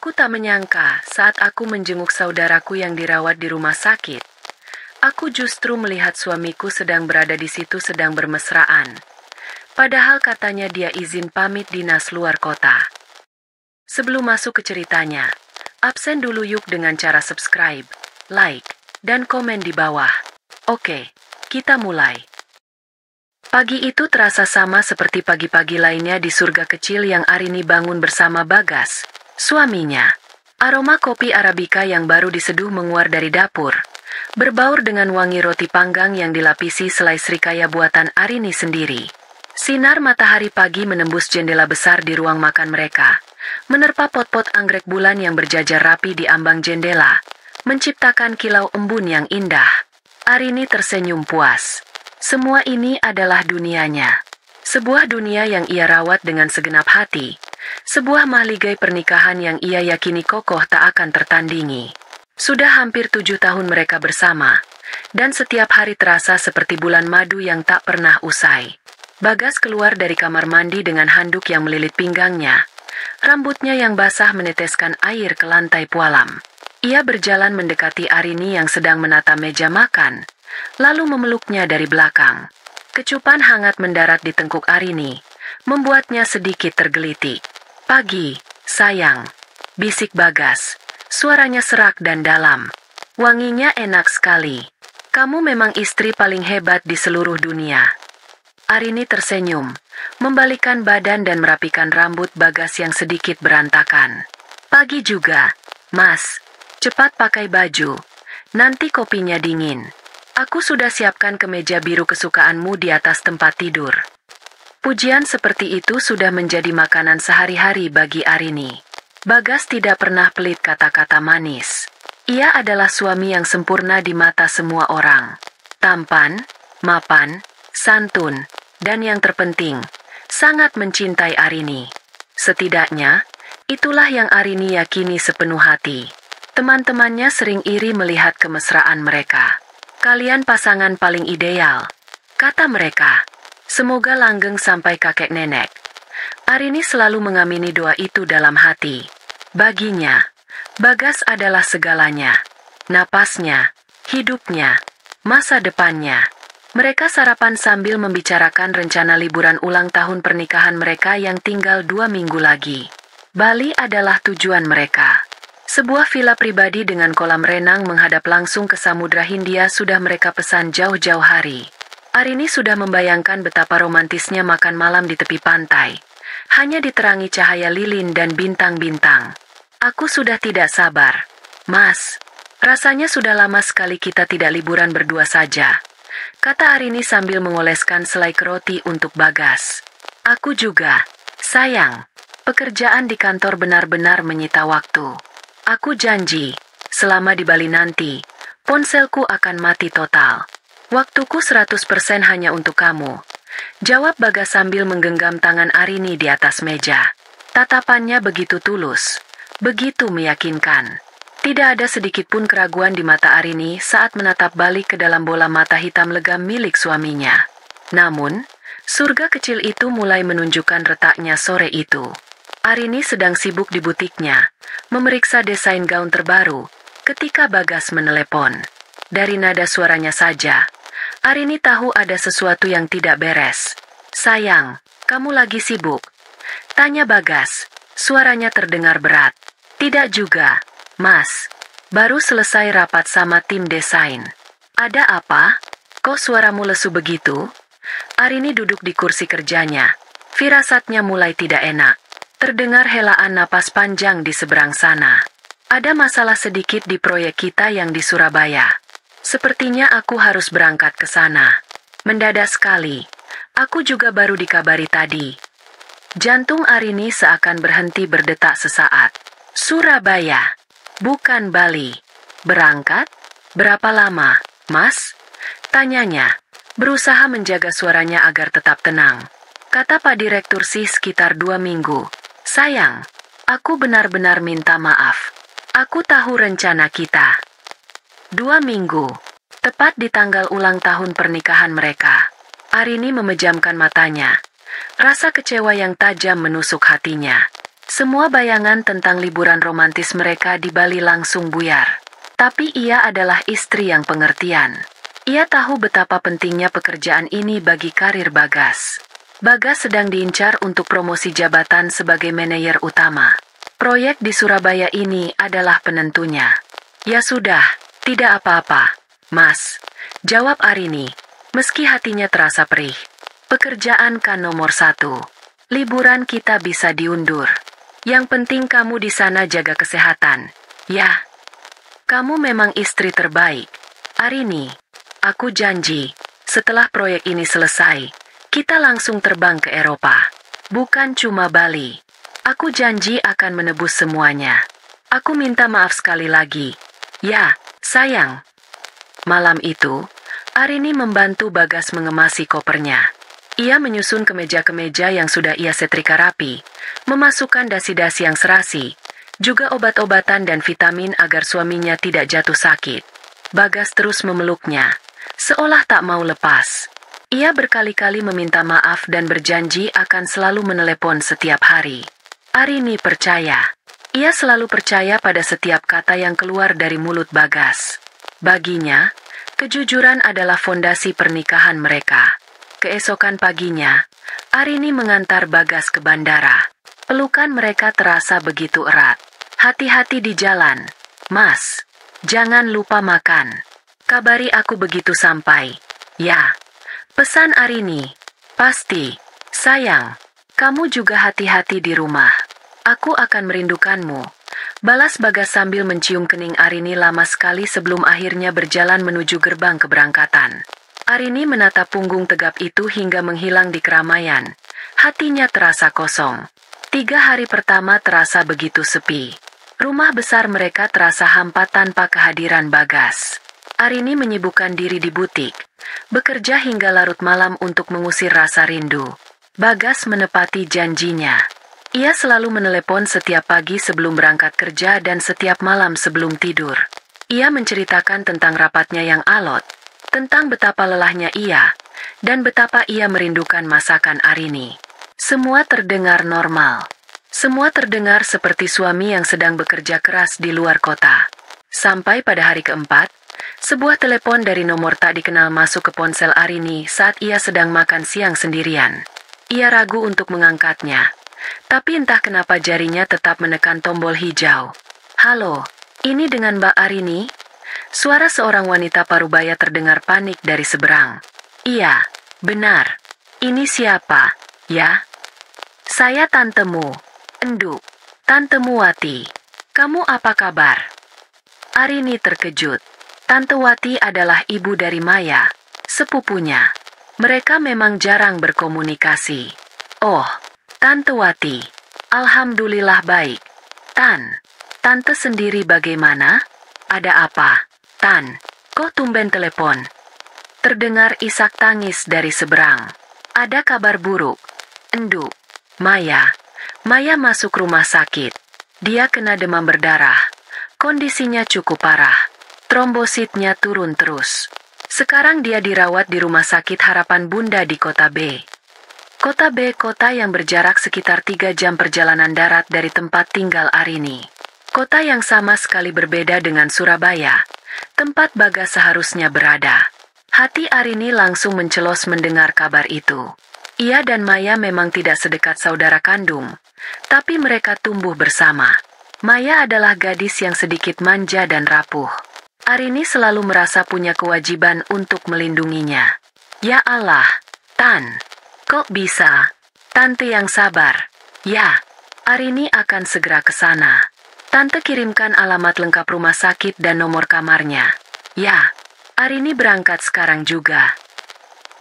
Aku tak menyangka saat aku menjenguk saudaraku yang dirawat di rumah sakit. Aku justru melihat suamiku sedang berada di situ sedang bermesraan. Padahal katanya dia izin pamit dinas luar kota. Sebelum masuk ke ceritanya, absen dulu yuk dengan cara subscribe, like, dan komen di bawah. Oke, kita mulai. Pagi itu terasa sama seperti pagi-pagi lainnya di surga kecil yang Arini bangun bersama Bagas, suaminya. Aroma kopi Arabica yang baru diseduh menguar dari dapur, berbaur dengan wangi roti panggang yang dilapisi selai srikaya buatan Arini sendiri. Sinar matahari pagi menembus jendela besar di ruang makan mereka, menerpa pot-pot anggrek bulan yang berjajar rapi di ambang jendela, menciptakan kilau embun yang indah. Arini tersenyum puas. Semua ini adalah dunianya. Sebuah dunia yang ia rawat dengan segenap hati. Sebuah mahligai pernikahan yang ia yakini kokoh tak akan tertandingi. Sudah hampir 7 tahun mereka bersama, dan setiap hari terasa seperti bulan madu yang tak pernah usai. Bagas keluar dari kamar mandi dengan handuk yang melilit pinggangnya. Rambutnya yang basah meneteskan air ke lantai pualam. Ia berjalan mendekati Arini yang sedang menata meja makan, lalu memeluknya dari belakang. Kecupan hangat mendarat di tengkuk Arini, membuatnya sedikit tergelitik. "Pagi, sayang," bisik Bagas. Suaranya serak dan dalam. Wanginya enak sekali. "Kamu memang istri paling hebat di seluruh dunia." Arini tersenyum, membalikkan badan dan merapikan rambut Bagas yang sedikit berantakan. "Pagi juga, Mas. Cepat pakai baju. Nanti kopinya dingin. Aku sudah siapkan kemeja biru kesukaanmu di atas tempat tidur." Pujian seperti itu sudah menjadi makanan sehari-hari bagi Arini. Bagas tidak pernah pelit kata-kata manis. Ia adalah suami yang sempurna di mata semua orang. Tampan, mapan, santun, dan yang terpenting, sangat mencintai Arini. Setidaknya, itulah yang Arini yakini sepenuh hati. Teman-temannya sering iri melihat kemesraan mereka. "Kalian pasangan paling ideal," kata mereka. "Semoga langgeng sampai kakek nenek." Arini selalu mengamini doa itu dalam hati. Baginya, Bagas adalah segalanya. Napasnya, hidupnya, masa depannya. Mereka sarapan sambil membicarakan rencana liburan ulang tahun pernikahan mereka yang tinggal 2 minggu lagi. Bali adalah tujuan mereka. Sebuah villa pribadi dengan kolam renang menghadap langsung ke Samudra Hindia sudah mereka pesan jauh-jauh hari. Arini sudah membayangkan betapa romantisnya makan malam di tepi pantai, hanya diterangi cahaya lilin dan bintang-bintang. "Aku sudah tidak sabar, Mas. Rasanya sudah lama sekali kita tidak liburan berdua saja," kata Arini sambil mengoleskan selai roti untuk Bagas. "Aku juga, sayang. Pekerjaan di kantor benar-benar menyita waktu. Aku janji, selama di Bali nanti, ponselku akan mati total. Waktuku 100% hanya untuk kamu," jawab Bagas sambil menggenggam tangan Arini di atas meja. Tatapannya begitu tulus, begitu meyakinkan. Tidak ada sedikit pun keraguan di mata Arini saat menatap balik ke dalam bola mata hitam legam milik suaminya. Namun, surga kecil itu mulai menunjukkan retaknya sore itu. Arini sedang sibuk di butiknya, memeriksa desain gaun terbaru, ketika Bagas menelepon. Dari nada suaranya saja, Arini tahu ada sesuatu yang tidak beres. "Sayang, kamu lagi sibuk?" tanya Bagas. Suaranya terdengar berat. "Tidak juga, Mas. Baru selesai rapat sama tim desain." "Ada apa? Kok suaramu lesu begitu?" Arini duduk di kursi kerjanya. Firasatnya mulai tidak enak. Terdengar helaan napas panjang di seberang sana. "Ada masalah sedikit di proyek kita yang di Surabaya. Sepertinya aku harus berangkat ke sana. Mendadak sekali. Aku juga baru dikabari tadi." Jantung Arini seakan berhenti berdetak sesaat. "Surabaya, bukan Bali. Berangkat? Berapa lama, Mas?" tanyanya, berusaha menjaga suaranya agar tetap tenang. "Kata Pak Direktur sih sekitar 2 minggu. Sayang, aku benar-benar minta maaf. Aku tahu rencana kita. 2 minggu, tepat di tanggal ulang tahun pernikahan mereka." Arini memejamkan matanya. Rasa kecewa yang tajam menusuk hatinya. Semua bayangan tentang liburan romantis mereka di Bali langsung buyar. Tapi ia adalah istri yang pengertian. Ia tahu betapa pentingnya pekerjaan ini bagi karir Bagas. Bagas sedang diincar untuk promosi jabatan sebagai manajer utama. Proyek di Surabaya ini adalah penentunya. Ya sudah, tidak apa-apa, Mas, jawab Arini, meski hatinya terasa perih. Pekerjaan kan nomor 1. Liburan kita bisa diundur. Yang penting kamu di sana jaga kesehatan. Ya, kamu memang istri terbaik. Arini, aku janji, setelah proyek ini selesai, kita langsung terbang ke Eropa. Bukan cuma Bali. Aku janji akan menebus semuanya. Aku minta maaf sekali lagi. Ya, sayang. Malam itu, Arini membantu Bagas mengemasi kopernya. Ia menyusun kemeja-kemeja yang sudah ia setrika rapi, memasukkan dasi-dasi yang serasi, juga obat-obatan dan vitamin agar suaminya tidak jatuh sakit. Bagas terus memeluknya, seolah tak mau lepas. Ia berkali-kali meminta maaf dan berjanji akan selalu menelepon setiap hari. Arini percaya. Ia selalu percaya pada setiap kata yang keluar dari mulut Bagas. Baginya, kejujuran adalah fondasi pernikahan mereka. Keesokan paginya, Arini mengantar Bagas ke bandara. Pelukan mereka terasa begitu erat. Hati-hati di jalan, Mas. Jangan lupa makan. Kabari aku begitu sampai. Ya, pesan Arini. Pasti, sayang. Kamu juga hati-hati di rumah. Aku akan merindukanmu. Balas Bagas sambil mencium kening Arini lama sekali sebelum akhirnya berjalan menuju gerbang keberangkatan. Arini menatap punggung tegap itu hingga menghilang di keramaian. Hatinya terasa kosong. 3 hari pertama terasa begitu sepi. Rumah besar mereka terasa hampa tanpa kehadiran Bagas. Arini menyibukkan diri di butik, bekerja hingga larut malam untuk mengusir rasa rindu. Bagas menepati janjinya. Ia selalu menelepon setiap pagi sebelum berangkat kerja dan setiap malam sebelum tidur. Ia menceritakan tentang rapatnya yang alot, tentang betapa lelahnya ia, dan betapa ia merindukan masakan Arini. Semua terdengar normal. Semua terdengar seperti suami yang sedang bekerja keras di luar kota. Sampai pada hari keempat, sebuah telepon dari nomor tak dikenal masuk ke ponsel Arini saat ia sedang makan siang sendirian. Ia ragu untuk mengangkatnya. Tapi entah kenapa jarinya tetap menekan tombol hijau. Halo, ini dengan Mbak Arini? Suara seorang wanita parubaya terdengar panik dari seberang. Iya, benar. Ini siapa, ya? Saya tantemu, Enduk. Tantemu Wati. Kamu apa kabar? Arini terkejut. Tante Wati adalah ibu dari Maya, sepupunya. Mereka memang jarang berkomunikasi. Oh, Tante Wati, alhamdulillah baik. Tante sendiri bagaimana? Ada apa? Kok tumben telepon? Terdengar isak tangis dari seberang. Ada kabar buruk. Enduk, Maya masuk rumah sakit. Dia kena demam berdarah. Kondisinya cukup parah. Trombositnya turun terus. Sekarang dia dirawat di Rumah Sakit Harapan Bunda di Kota B. Kota B, kota yang berjarak sekitar 3 jam perjalanan darat dari tempat tinggal Arini. Kota yang sama sekali berbeda dengan Surabaya, tempat Bagas seharusnya berada. Hati Arini langsung mencelos mendengar kabar itu. Ia dan Maya memang tidak sedekat saudara kandung, tapi mereka tumbuh bersama. Maya adalah gadis yang sedikit manja dan rapuh. Arini selalu merasa punya kewajiban untuk melindunginya. Ya Allah, kok bisa? Tante yang sabar. Ya, Arini akan segera ke sana. Tante kirimkan alamat lengkap rumah sakit dan nomor kamarnya. Ya, Arini berangkat sekarang juga.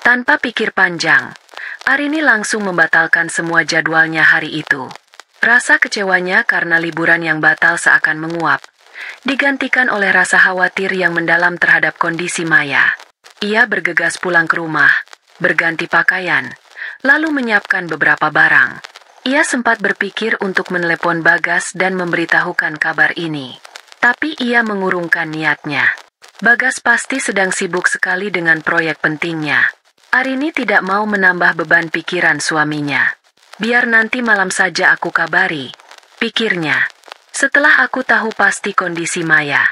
Tanpa pikir panjang, Arini langsung membatalkan semua jadwalnya hari itu. Rasa kecewanya karena liburan yang batal seakan menguap, digantikan oleh rasa khawatir yang mendalam terhadap kondisi Maya. Ia bergegas pulang ke rumah, berganti pakaian, lalu menyiapkan beberapa barang. Ia sempat berpikir untuk menelepon Bagas dan memberitahukan kabar ini. Tapi ia mengurungkan niatnya. Bagas pasti sedang sibuk sekali dengan proyek pentingnya. Arini tidak mau menambah beban pikiran suaminya. Biar nanti malam saja aku kabari, pikirnya. Setelah aku tahu pasti kondisi Maya.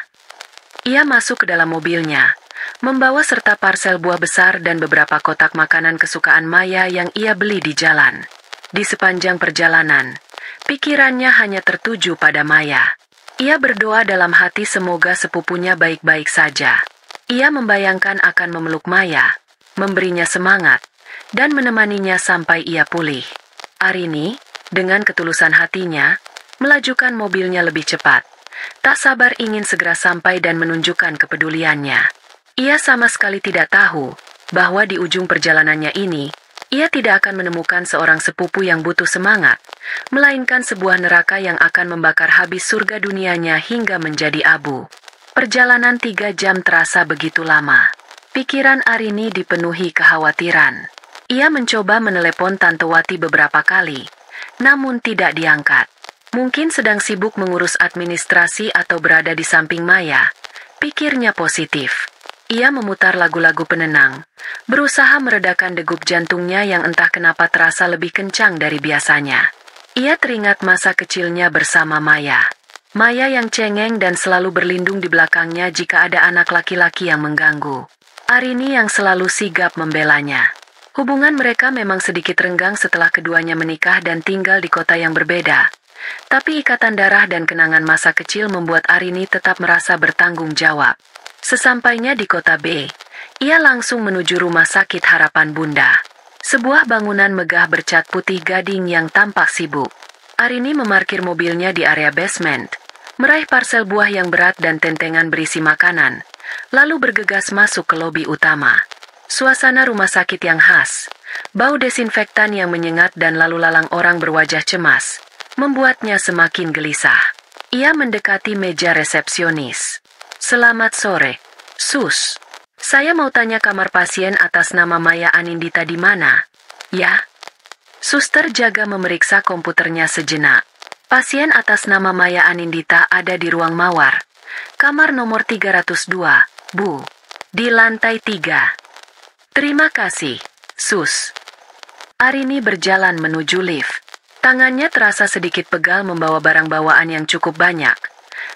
Ia masuk ke dalam mobilnya, membawa serta parsel buah besar dan beberapa kotak makanan kesukaan Maya yang ia beli di jalan. Di sepanjang perjalanan, pikirannya hanya tertuju pada Maya. Ia berdoa dalam hati semoga sepupunya baik-baik saja. Ia membayangkan akan memeluk Maya, memberinya semangat, dan menemaninya sampai ia pulih. Arini, dengan ketulusan hatinya, melajukan mobilnya lebih cepat. Tak sabar ingin segera sampai dan menunjukkan kepeduliannya. Ia sama sekali tidak tahu bahwa di ujung perjalanannya ini, ia tidak akan menemukan seorang sepupu yang butuh semangat, melainkan sebuah neraka yang akan membakar habis surga dunianya hingga menjadi abu. Perjalanan 3 jam terasa begitu lama. Pikiran Arini dipenuhi kekhawatiran. Ia mencoba menelepon Tante Wati beberapa kali, namun tidak diangkat. Mungkin sedang sibuk mengurus administrasi atau berada di samping Maya. Pikirnya positif. Ia memutar lagu-lagu penenang, berusaha meredakan degup jantungnya yang entah kenapa terasa lebih kencang dari biasanya. Ia teringat masa kecilnya bersama Maya. Maya yang cengeng dan selalu berlindung di belakangnya jika ada anak laki-laki yang mengganggu. Arini yang selalu sigap membelanya. Hubungan mereka memang sedikit renggang setelah keduanya menikah dan tinggal di kota yang berbeda. Tapi ikatan darah dan kenangan masa kecil membuat Arini tetap merasa bertanggung jawab. Sesampainya di kota B, ia langsung menuju Rumah Sakit Harapan Bunda. Sebuah bangunan megah bercat putih gading yang tampak sibuk. Arini memarkir mobilnya di area basement, meraih parsel buah yang berat dan tentengan berisi makanan, lalu bergegas masuk ke lobi utama. Suasana rumah sakit yang khas, bau desinfektan yang menyengat dan lalu lalang orang berwajah cemas, membuatnya semakin gelisah. Ia mendekati meja resepsionis. "Selamat sore, Sus. Saya mau tanya kamar pasien atas nama Maya Anindita di mana?" "Ya." Suster jaga memeriksa komputernya sejenak. "Pasien atas nama Maya Anindita ada di ruang mawar. Kamar nomor 302, Bu. Di lantai 3. "Terima kasih, Sus." Arini berjalan menuju lift. Tangannya terasa sedikit pegal membawa barang bawaan yang cukup banyak.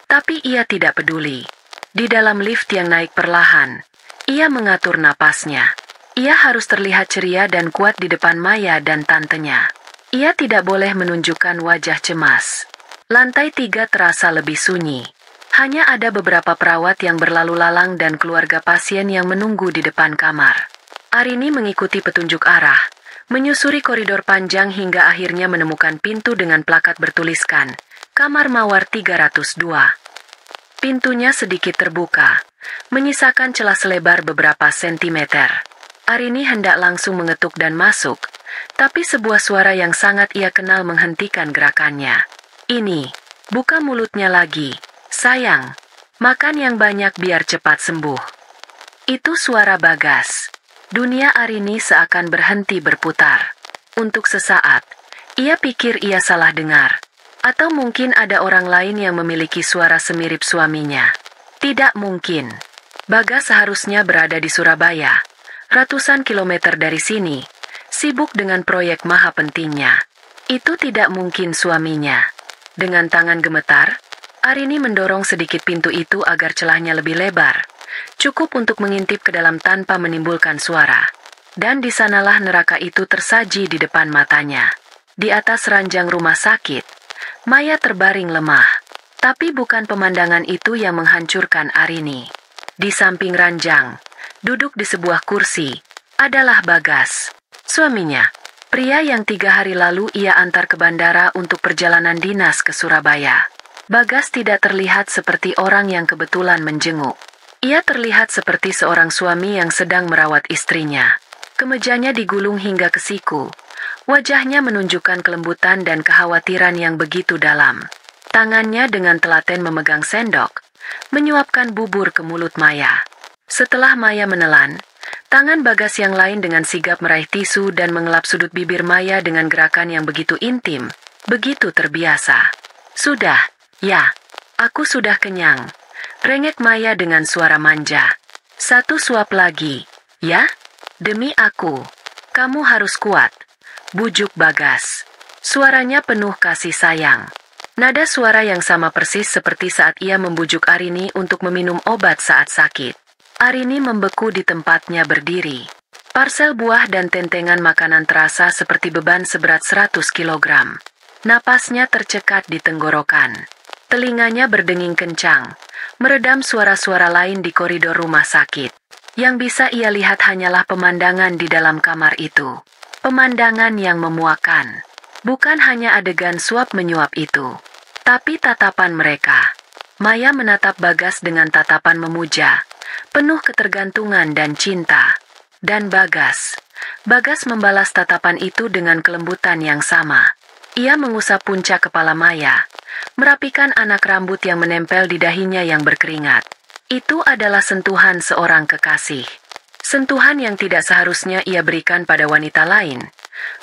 Tapi ia tidak peduli. Di dalam lift yang naik perlahan, ia mengatur napasnya. Ia harus terlihat ceria dan kuat di depan Maya dan tantenya. Ia tidak boleh menunjukkan wajah cemas. Lantai 3 terasa lebih sunyi. Hanya ada beberapa perawat yang berlalu lalang dan keluarga pasien yang menunggu di depan kamar. Arini mengikuti petunjuk arah, menyusuri koridor panjang hingga akhirnya menemukan pintu dengan plakat bertuliskan, "Kamar Mawar 302. Pintunya sedikit terbuka, menyisakan celah selebar beberapa sentimeter. Arini hendak langsung mengetuk dan masuk, tapi sebuah suara yang sangat ia kenal menghentikan gerakannya. "Ini, buka mulutnya lagi, sayang. Makan yang banyak biar cepat sembuh." Itu suara Bagas. Dunia Arini seakan berhenti berputar. Untuk sesaat, ia pikir ia salah dengar. Atau mungkin ada orang lain yang memiliki suara semirip suaminya. Tidak mungkin. Bagas seharusnya berada di Surabaya, ratusan kilometer dari sini, sibuk dengan proyek maha pentingnya. Itu tidak mungkin suaminya. Dengan tangan gemetar, Arini mendorong sedikit pintu itu agar celahnya lebih lebar, cukup untuk mengintip ke dalam tanpa menimbulkan suara. Dan di sanalah neraka itu tersaji di depan matanya. Di atas ranjang rumah sakit, Maya terbaring lemah. Tapi bukan pemandangan itu yang menghancurkan Arini. Di samping ranjang, duduk di sebuah kursi, adalah Bagas, suaminya. Pria yang 3 hari lalu ia antar ke bandara untuk perjalanan dinas ke Surabaya. Bagas tidak terlihat seperti orang yang kebetulan menjenguk. Ia terlihat seperti seorang suami yang sedang merawat istrinya. Kemejanya digulung hingga ke siku. Wajahnya menunjukkan kelembutan dan kekhawatiran yang begitu dalam. Tangannya dengan telaten memegang sendok, menyuapkan bubur ke mulut Maya. Setelah Maya menelan, tangan Bagas yang lain dengan sigap meraih tisu dan mengelap sudut bibir Maya dengan gerakan yang begitu intim, begitu terbiasa. "Sudah, ya, aku sudah kenyang," rengek Maya dengan suara manja. "1 suap lagi, ya? Demi aku, kamu harus kuat," bujuk Bagas. Suaranya penuh kasih sayang. Nada suara yang sama persis seperti saat ia membujuk Arini untuk meminum obat saat sakit. Arini membeku di tempatnya berdiri. Parsel buah dan tentengan makanan terasa seperti beban seberat 100 kilogram. Napasnya tercekat di tenggorokan. Telinganya berdenging kencang, meredam suara-suara lain di koridor rumah sakit. Yang bisa ia lihat hanyalah pemandangan di dalam kamar itu. Pemandangan yang memuakkan. Bukan hanya adegan suap-menyuap itu, tapi tatapan mereka. Maya menatap Bagas dengan tatapan memuja, penuh ketergantungan dan cinta. Dan Bagas membalas tatapan itu dengan kelembutan yang sama. Ia mengusap puncak kepala Maya, merapikan anak rambut yang menempel di dahinya yang berkeringat. Itu adalah sentuhan seorang kekasih. Sentuhan yang tidak seharusnya ia berikan pada wanita lain,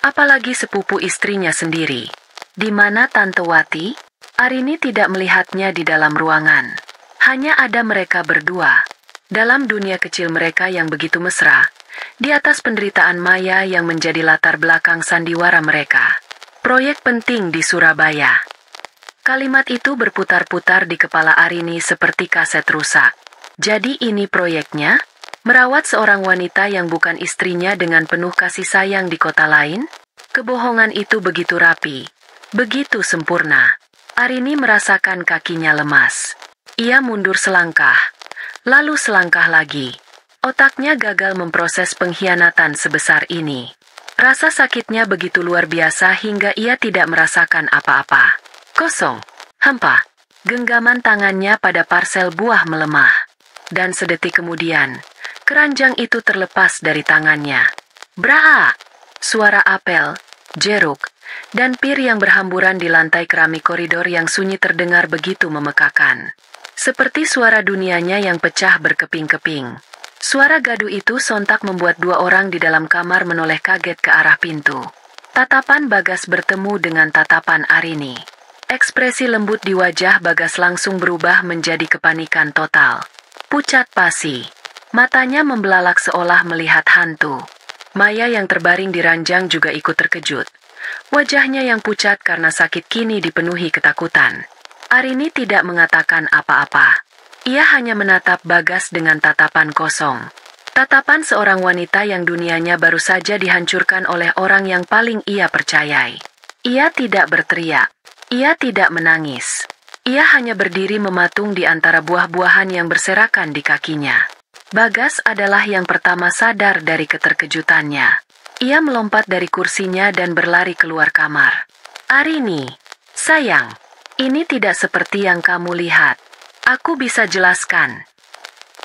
apalagi sepupu istrinya sendiri. Di mana Tante Wati? Arini tidak melihatnya di dalam ruangan. Hanya ada mereka berdua. Dalam dunia kecil mereka yang begitu mesra, di atas penderitaan Maya yang menjadi latar belakang sandiwara mereka. Proyek penting di Surabaya. Kalimat itu berputar-putar di kepala Arini seperti kaset rusak. Jadi ini proyeknya? Merawat seorang wanita yang bukan istrinya dengan penuh kasih sayang di kota lain? Kebohongan itu begitu rapi, begitu sempurna. Arini merasakan kakinya lemas. Ia mundur selangkah, lalu selangkah lagi. Otaknya gagal memproses pengkhianatan sebesar ini. Rasa sakitnya begitu luar biasa hingga ia tidak merasakan apa-apa. Kosong, hampa. Genggaman tangannya pada parsel buah melemah. Dan sedetik kemudian, keranjang itu terlepas dari tangannya. Braa! Suara apel, jeruk, dan pir yang berhamburan di lantai keramik koridor yang sunyi terdengar begitu memekakan. Seperti suara dunianya yang pecah berkeping-keping. Suara gaduh itu sontak membuat dua orang di dalam kamar menoleh kaget ke arah pintu. Tatapan Bagas bertemu dengan tatapan Arini. Ekspresi lembut di wajah Bagas langsung berubah menjadi kepanikan total. Pucat pasi. Matanya membelalak seolah melihat hantu. Maya yang terbaring di ranjang juga ikut terkejut. Wajahnya yang pucat karena sakit kini dipenuhi ketakutan. Arini tidak mengatakan apa-apa. Ia hanya menatap Bagas dengan tatapan kosong. Tatapan seorang wanita yang dunianya baru saja dihancurkan oleh orang yang paling ia percayai. Ia tidak berteriak. Ia tidak menangis. Ia hanya berdiri mematung di antara buah-buahan yang berserakan di kakinya. Bagas adalah yang pertama sadar dari keterkejutannya. Ia melompat dari kursinya dan berlari keluar kamar. Arini, sayang, ini tidak seperti yang kamu lihat. Aku bisa jelaskan.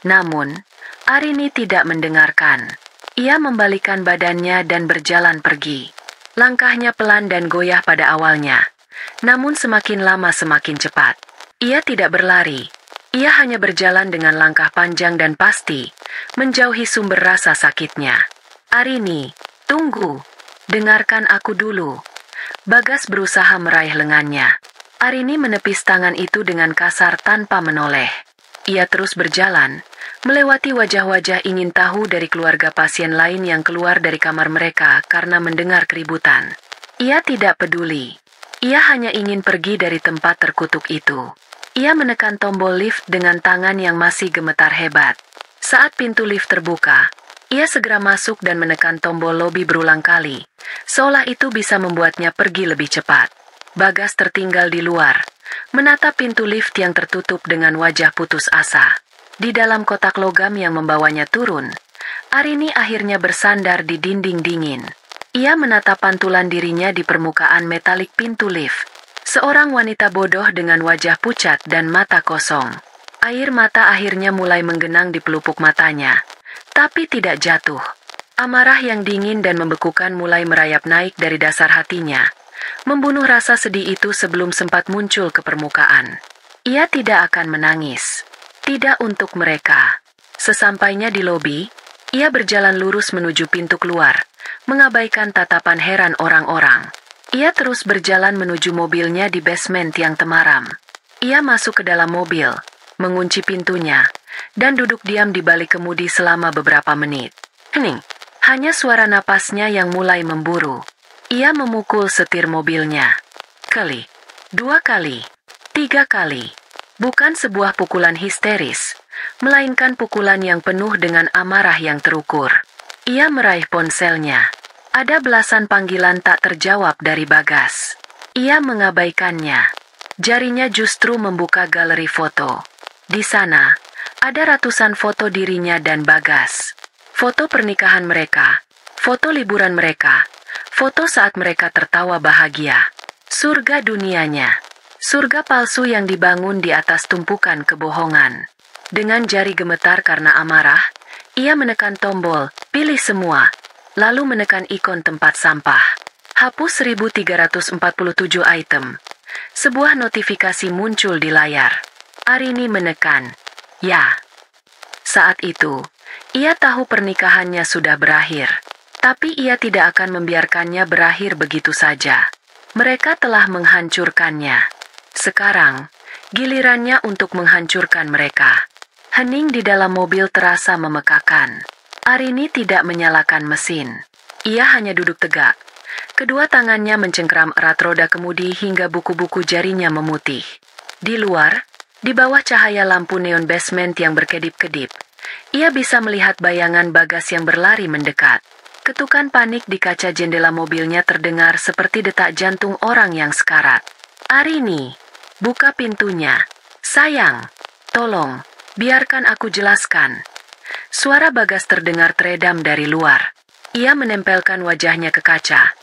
Namun, Arini tidak mendengarkan. Ia membalikkan badannya dan berjalan pergi. Langkahnya pelan dan goyah pada awalnya. Namun semakin lama semakin cepat. Ia tidak berlari. Ia hanya berjalan dengan langkah panjang dan pasti, menjauhi sumber rasa sakitnya. Arini, tunggu. Dengarkan aku dulu. Bagas berusaha meraih lengannya. Arini menepis tangan itu dengan kasar tanpa menoleh. Ia terus berjalan, melewati wajah-wajah ingin tahu dari keluarga pasien lain yang keluar dari kamar mereka karena mendengar keributan. Ia tidak peduli. Ia hanya ingin pergi dari tempat terkutuk itu. Ia menekan tombol lift dengan tangan yang masih gemetar hebat. Saat pintu lift terbuka, ia segera masuk dan menekan tombol lobi berulang kali, seolah itu bisa membuatnya pergi lebih cepat. Bagas tertinggal di luar, menatap pintu lift yang tertutup dengan wajah putus asa. Di dalam kotak logam yang membawanya turun, Arini akhirnya bersandar di dinding dingin. Ia menatap pantulan dirinya di permukaan metalik pintu lift. Seorang wanita bodoh dengan wajah pucat dan mata kosong. Air mata akhirnya mulai menggenang di pelupuk matanya, tapi tidak jatuh. Amarah yang dingin dan membekukan mulai merayap naik dari dasar hatinya, membunuh rasa sedih itu sebelum sempat muncul ke permukaan. Ia tidak akan menangis. Tidak untuk mereka. Sesampainya di lobi, ia berjalan lurus menuju pintu keluar, mengabaikan tatapan heran orang-orang. Ia terus berjalan menuju mobilnya di basement yang temaram. Ia masuk ke dalam mobil, mengunci pintunya, dan duduk diam di balik kemudi selama beberapa menit. Hening, hanya suara napasnya yang mulai memburu. Ia memukul setir mobilnya. Klik. 2 kali, 3 kali. Bukan sebuah pukulan histeris, melainkan pukulan yang penuh dengan amarah yang terukur. Ia meraih ponselnya. Ada belasan panggilan tak terjawab dari Bagas. Ia mengabaikannya. Jarinya justru membuka galeri foto. Di sana, ada ratusan foto dirinya dan Bagas. Foto pernikahan mereka, foto liburan mereka, foto saat mereka tertawa bahagia. Surga dunianya. Surga palsu yang dibangun di atas tumpukan kebohongan. Dengan jari gemetar karena amarah, ia menekan tombol, pilih semua, lalu menekan ikon tempat sampah. Hapus 1347 item. Sebuah notifikasi muncul di layar. Arini menekan, ya. Saat itu, ia tahu pernikahannya sudah berakhir. Tapi ia tidak akan membiarkannya berakhir begitu saja. Mereka telah menghancurkannya. Sekarang, gilirannya untuk menghancurkan mereka. Hening di dalam mobil terasa memekakan. Arini tidak menyalakan mesin. Ia hanya duduk tegak. Kedua tangannya mencengkeram erat roda kemudi hingga buku-buku jarinya memutih. Di luar, di bawah cahaya lampu neon basement yang berkedip-kedip, ia bisa melihat bayangan Bagas yang berlari mendekat. Ketukan panik di kaca jendela mobilnya terdengar seperti detak jantung orang yang sekarat. Arini, buka pintunya. Sayang, tolong, biarkan aku jelaskan. Suara Bagas terdengar teredam dari luar. Ia menempelkan wajahnya ke kaca.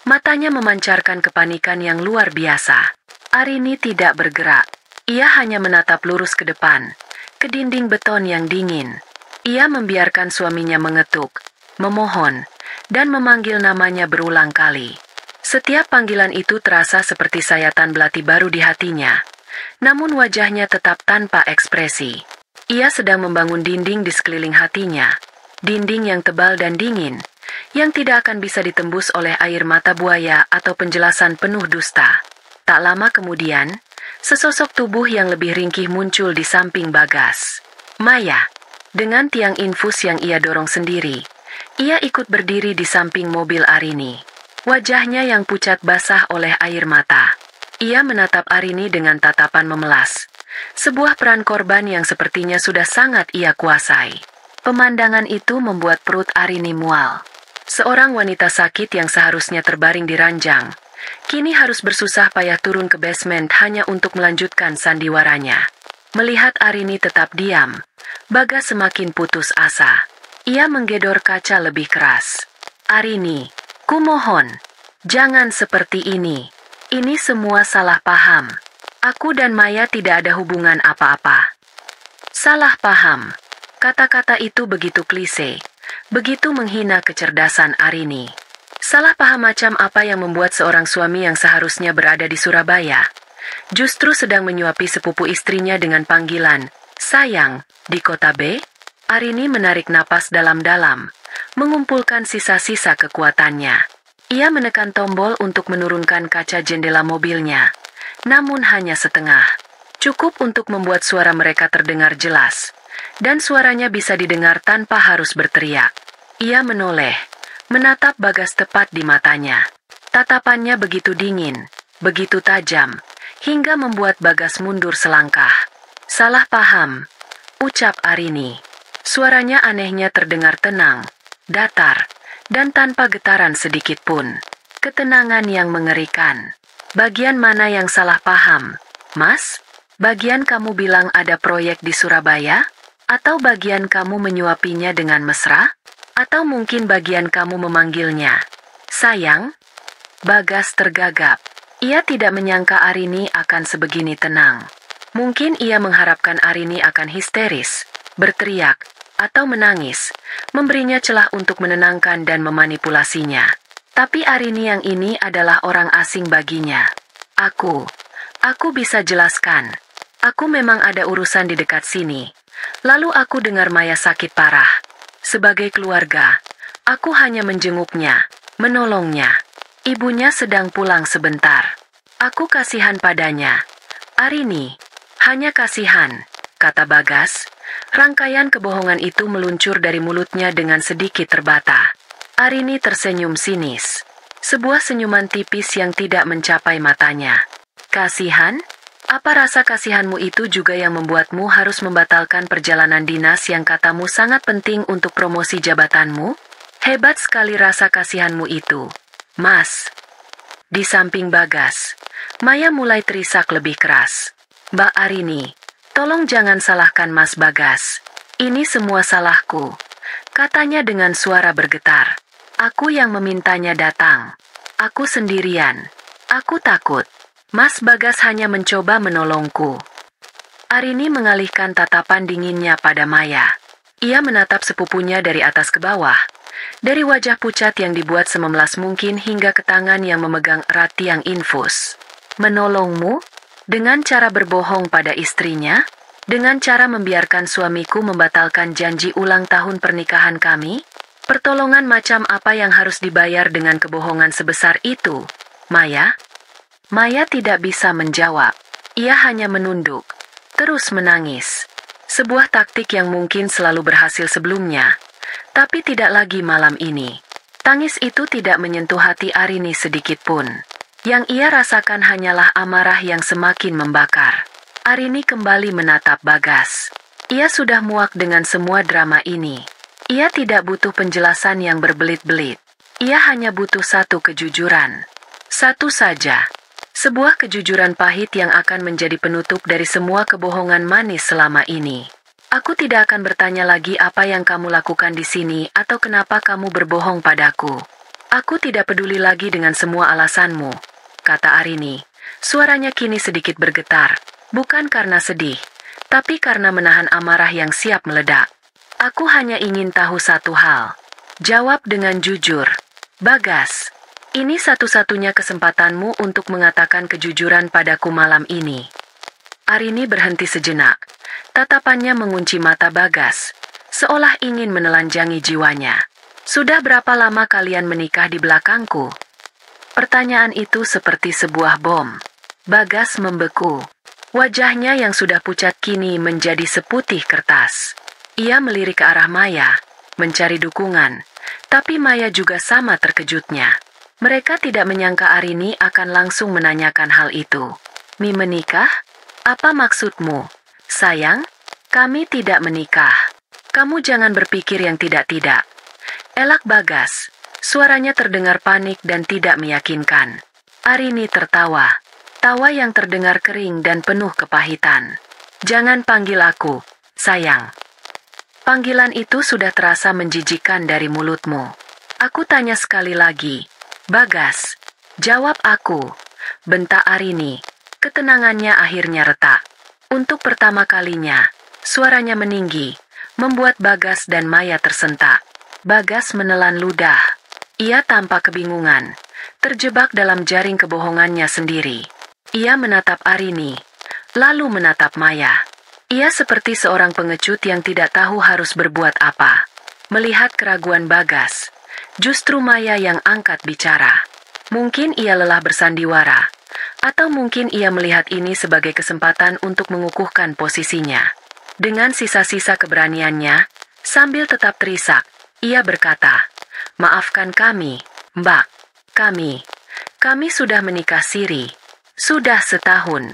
Matanya memancarkan kepanikan yang luar biasa. Arini tidak bergerak. Ia hanya menatap lurus ke depan, ke dinding beton yang dingin. Ia membiarkan suaminya mengetuk, memohon, dan memanggil namanya berulang kali. Setiap panggilan itu terasa seperti sayatan belati baru di hatinya. Namun wajahnya tetap tanpa ekspresi. Ia sedang membangun dinding di sekeliling hatinya. Dinding yang tebal dan dingin, yang tidak akan bisa ditembus oleh air mata buaya atau penjelasan penuh dusta. Tak lama kemudian, sesosok tubuh yang lebih ringkih muncul di samping Bagas. Maya, dengan tiang infus yang ia dorong sendiri, ia ikut berdiri di samping mobil Arini. Wajahnya yang pucat basah oleh air mata. Ia menatap Arini dengan tatapan memelas. Sebuah peran korban yang sepertinya sudah sangat ia kuasai. Pemandangan itu membuat perut Arini mual. Seorang wanita sakit yang seharusnya terbaring di ranjang, kini harus bersusah payah turun ke basement hanya untuk melanjutkan sandiwaranya. Melihat Arini tetap diam, Bagas semakin putus asa. Ia menggedor kaca lebih keras. Arini, kumohon, jangan seperti ini. Ini semua salah paham. Aku dan Maya tidak ada hubungan apa-apa. Salah paham. Kata-kata itu begitu klise, begitu menghina kecerdasan Arini. Salah paham macam apa yang membuat seorang suami yang seharusnya berada di Surabaya justru sedang menyuapi sepupu istrinya dengan panggilan, sayang, di kota B? Arini menarik napas dalam-dalam, mengumpulkan sisa-sisa kekuatannya. Ia menekan tombol untuk menurunkan kaca jendela mobilnya, namun hanya setengah. Cukup untuk membuat suara mereka terdengar jelas, dan suaranya bisa didengar tanpa harus berteriak. Ia menoleh, menatap Bagas tepat di matanya. Tatapannya begitu dingin, begitu tajam, hingga membuat Bagas mundur selangkah. Salah paham, ucap Arini. Suaranya anehnya terdengar tenang, datar, dan tanpa getaran sedikit pun. Ketenangan yang mengerikan. Bagian mana yang salah paham, Mas? Bagian kamu bilang ada proyek di Surabaya? Atau bagian kamu menyuapinya dengan mesra? Atau mungkin bagian kamu memanggilnya sayang? Bagas tergagap. Ia tidak menyangka Arini akan sebegini tenang. Mungkin ia mengharapkan Arini akan histeris, berteriak, atau menangis, memberinya celah untuk menenangkan dan memanipulasinya. Tapi Arini yang ini adalah orang asing baginya. Aku bisa jelaskan. Aku memang ada urusan di dekat sini. Lalu aku dengar Maya sakit parah. Sebagai keluarga, aku hanya menjenguknya, menolongnya. Ibunya sedang pulang sebentar. Aku kasihan padanya. Arini, hanya kasihan, kata Bagas. Rangkaian kebohongan itu meluncur dari mulutnya dengan sedikit terbata. Arini tersenyum sinis. Sebuah senyuman tipis yang tidak mencapai matanya. Kasihan? Apa rasa kasihanmu itu juga yang membuatmu harus membatalkan perjalanan dinas yang katamu sangat penting untuk promosi jabatanmu? Hebat sekali rasa kasihanmu itu, Mas. Di samping Bagas, Maya mulai terisak lebih keras. Mbak Arini, tolong jangan salahkan Mas Bagas. Ini semua salahku, katanya dengan suara bergetar. Aku yang memintanya datang. Aku sendirian. Aku takut. Mas Bagas hanya mencoba menolongku. Arini mengalihkan tatapan dinginnya pada Maya. Ia menatap sepupunya dari atas ke bawah. Dari wajah pucat yang dibuat sememlas mungkin hingga ke tangan yang memegang erat tiang infus. Menolongmu? Dengan cara berbohong pada istrinya? Dengan cara membiarkan suamiku membatalkan janji ulang tahun pernikahan kami? Pertolongan macam apa yang harus dibayar dengan kebohongan sebesar itu, Maya? Maya tidak bisa menjawab. Ia hanya menunduk, terus menangis. Sebuah taktik yang mungkin selalu berhasil sebelumnya, tapi tidak lagi malam ini. Tangis itu tidak menyentuh hati Arini sedikit pun. Yang ia rasakan hanyalah amarah yang semakin membakar. Arini kembali menatap Bagas. Ia sudah muak dengan semua drama ini. Ia tidak butuh penjelasan yang berbelit-belit. Ia hanya butuh satu kejujuran. Satu saja. Sebuah kejujuran pahit yang akan menjadi penutup dari semua kebohongan manis selama ini. Aku tidak akan bertanya lagi apa yang kamu lakukan di sini atau kenapa kamu berbohong padaku. Aku tidak peduli lagi dengan semua alasanmu, kata Arini. Suaranya kini sedikit bergetar, bukan karena sedih, tapi karena menahan amarah yang siap meledak. Aku hanya ingin tahu satu hal. Jawab dengan jujur. Bagas. Ini satu-satunya kesempatanmu untuk mengatakan kejujuran padaku malam ini. Arini berhenti sejenak. Tatapannya mengunci mata Bagas, seolah ingin menelanjangi jiwanya. Sudah berapa lama kalian menikah di belakangku? Pertanyaan itu seperti sebuah bom. Bagas membeku. Wajahnya yang sudah pucat kini menjadi seputih kertas. Ia melirik ke arah Maya, mencari dukungan. Tapi Maya juga sama terkejutnya. Mereka tidak menyangka Arini akan langsung menanyakan hal itu. Mi menikah? Apa maksudmu? Sayang, kami tidak menikah. Kamu jangan berpikir yang tidak-tidak. Elak Bagas. Suaranya terdengar panik dan tidak meyakinkan. Arini tertawa. Tawa yang terdengar kering dan penuh kepahitan. Jangan panggil aku, sayang. Panggilan itu sudah terasa menjijikkan dari mulutmu. Aku tanya sekali lagi. Bagas, jawab aku, bentak Arini. Ketenangannya akhirnya retak. Untuk pertama kalinya, suaranya meninggi, membuat Bagas dan Maya tersentak. Bagas menelan ludah. Ia tampak kebingungan, terjebak dalam jaring kebohongannya sendiri. Ia menatap Arini, lalu menatap Maya. Ia seperti seorang pengecut yang tidak tahu harus berbuat apa. Melihat keraguan Bagas, justru Maya yang angkat bicara. Mungkin ia lelah bersandiwara, atau mungkin ia melihat ini sebagai kesempatan untuk mengukuhkan posisinya. Dengan sisa-sisa keberaniannya, sambil tetap terisak, ia berkata, "Maafkan kami, Mbak. Kami sudah menikah siri. Sudah setahun."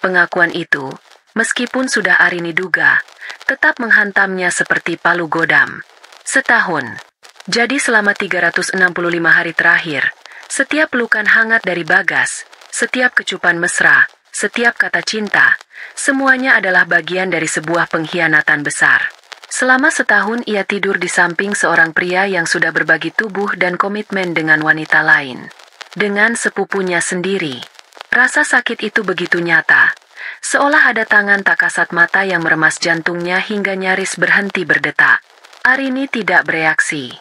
Pengakuan itu, meskipun sudah Arini duga, tetap menghantamnya seperti palu godam. Setahun. Jadi selama 365 hari terakhir, setiap pelukan hangat dari Bagas, setiap kecupan mesra, setiap kata cinta, semuanya adalah bagian dari sebuah pengkhianatan besar. Selama setahun ia tidur di samping seorang pria yang sudah berbagi tubuh dan komitmen dengan wanita lain. Dengan sepupunya sendiri. Rasa sakit itu begitu nyata. Seolah ada tangan tak kasat mata yang meremas jantungnya hingga nyaris berhenti berdetak. Arini tidak bereaksi.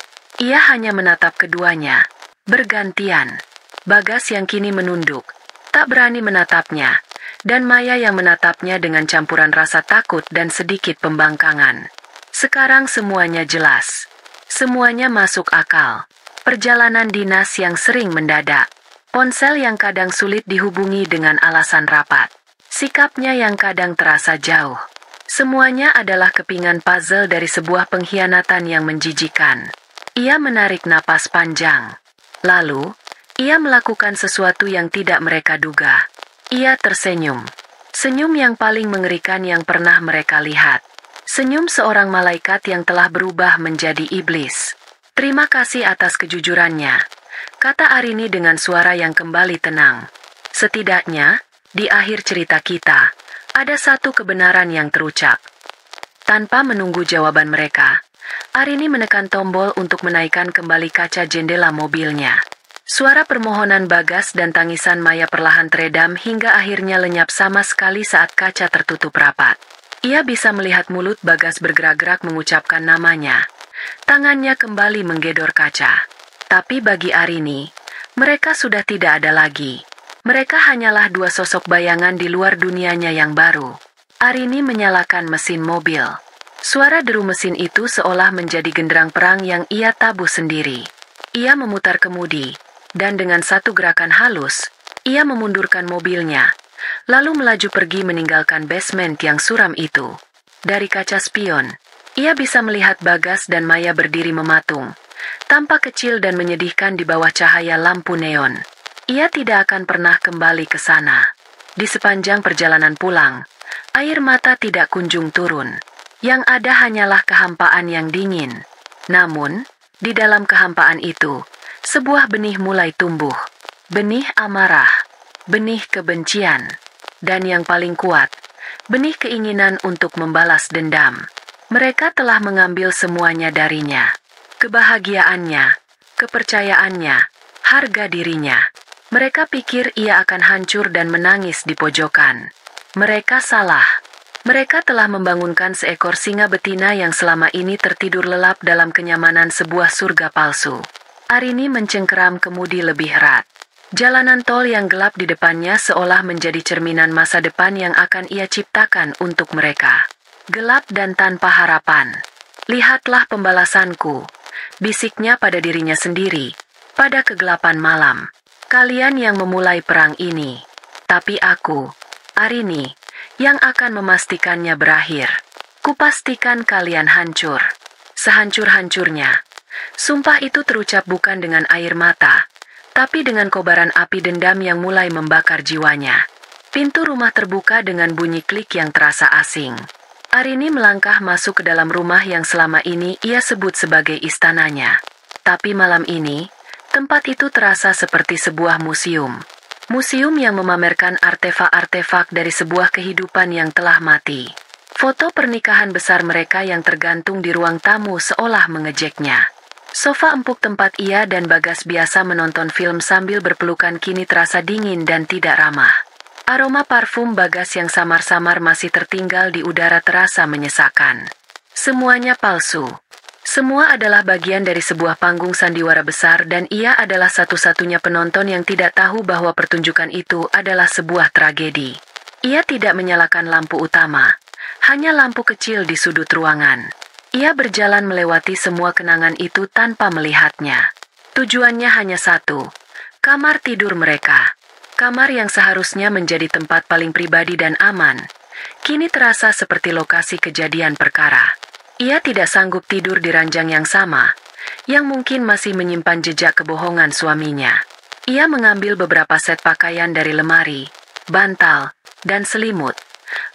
Ia hanya menatap keduanya. Bergantian. Bagas yang kini menunduk, tak berani menatapnya. Dan Maya yang menatapnya dengan campuran rasa takut dan sedikit pembangkangan. Sekarang semuanya jelas. Semuanya masuk akal. Perjalanan dinas yang sering mendadak. Ponsel yang kadang sulit dihubungi dengan alasan rapat. Sikapnya yang kadang terasa jauh. Semuanya adalah kepingan puzzle dari sebuah pengkhianatan yang menjijikan. Ia menarik napas panjang. Lalu, ia melakukan sesuatu yang tidak mereka duga. Ia tersenyum. Senyum yang paling mengerikan yang pernah mereka lihat. Senyum seorang malaikat yang telah berubah menjadi iblis. Terima kasih atas kejujurannya, kata Arini dengan suara yang kembali tenang. Setidaknya, di akhir cerita kita, ada satu kebenaran yang terucap. Tanpa menunggu jawaban mereka, Arini menekan tombol untuk menaikkan kembali kaca jendela mobilnya. Suara permohonan Bagas dan tangisan Maya perlahan teredam hingga akhirnya lenyap sama sekali saat kaca tertutup rapat. Ia bisa melihat mulut Bagas bergerak-gerak mengucapkan namanya. Tangannya kembali menggedor kaca. Tapi bagi Arini, mereka sudah tidak ada lagi. Mereka hanyalah dua sosok bayangan di luar dunianya yang baru. Arini menyalakan mesin mobil. Suara deru mesin itu seolah menjadi genderang perang yang ia tabuh sendiri. Ia memutar kemudi, dan dengan satu gerakan halus, ia memundurkan mobilnya. Lalu melaju pergi meninggalkan basement yang suram itu. Dari kaca spion, ia bisa melihat Bagas dan Maya berdiri mematung, tampak kecil dan menyedihkan di bawah cahaya lampu neon. Ia tidak akan pernah kembali ke sana. Di sepanjang perjalanan pulang, air mata tidak kunjung turun. Yang ada hanyalah kehampaan yang dingin. Namun, di dalam kehampaan itu, sebuah benih mulai tumbuh. Benih amarah. Benih kebencian, dan yang paling kuat, benih keinginan untuk membalas dendam. Mereka telah mengambil semuanya darinya. Kebahagiaannya, kepercayaannya, harga dirinya. Mereka pikir ia akan hancur dan menangis di pojokan. Mereka salah. Mereka telah membangunkan seekor singa betina yang selama ini tertidur lelap dalam kenyamanan sebuah surga palsu. Arini mencengkeram kemudi lebih erat. Jalanan tol yang gelap di depannya seolah menjadi cerminan masa depan yang akan ia ciptakan untuk mereka. Gelap dan tanpa harapan. Lihatlah pembalasanku, bisiknya pada dirinya sendiri, pada kegelapan malam. Kalian yang memulai perang ini, tapi aku, Arini, yang akan memastikannya berakhir. Kupastikan kalian hancur. Sehancur-hancurnya. Sumpah itu terucap bukan dengan air mata, tapi dengan kobaran api dendam yang mulai membakar jiwanya. Pintu rumah terbuka dengan bunyi klik yang terasa asing. Arini melangkah masuk ke dalam rumah yang selama ini ia sebut sebagai istananya. Tapi malam ini, tempat itu terasa seperti sebuah museum. Museum yang memamerkan artefak-artefak dari sebuah kehidupan yang telah mati. Foto pernikahan besar mereka yang tergantung di ruang tamu seolah mengejeknya. Sofa empuk tempat ia dan Bagas biasa menonton film sambil berpelukan kini terasa dingin dan tidak ramah. Aroma parfum Bagas yang samar-samar masih tertinggal di udara terasa menyesakan. Semuanya palsu. Semua adalah bagian dari sebuah panggung sandiwara besar dan ia adalah satu-satunya penonton yang tidak tahu bahwa pertunjukan itu adalah sebuah tragedi. Ia tidak menyalakan lampu utama, hanya lampu kecil di sudut ruangan. Ia berjalan melewati semua kenangan itu tanpa melihatnya. Tujuannya hanya satu, kamar tidur mereka. Kamar yang seharusnya menjadi tempat paling pribadi dan aman, kini terasa seperti lokasi kejadian perkara. Ia tidak sanggup tidur di ranjang yang sama, yang mungkin masih menyimpan jejak kebohongan suaminya. Ia mengambil beberapa set pakaian dari lemari, bantal, dan selimut,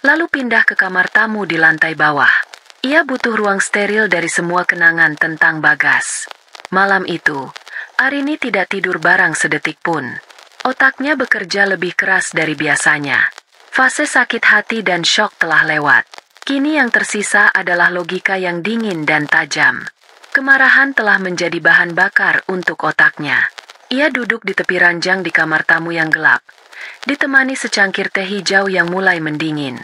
lalu pindah ke kamar tamu di lantai bawah. Ia butuh ruang steril dari semua kenangan tentang Bagas. Malam itu, Arini tidak tidur barang sedetik pun. Otaknya bekerja lebih keras dari biasanya. Fase sakit hati dan syok telah lewat. Kini yang tersisa adalah logika yang dingin dan tajam. Kemarahan telah menjadi bahan bakar untuk otaknya. Ia duduk di tepi ranjang di kamar tamu yang gelap, ditemani secangkir teh hijau yang mulai mendingin.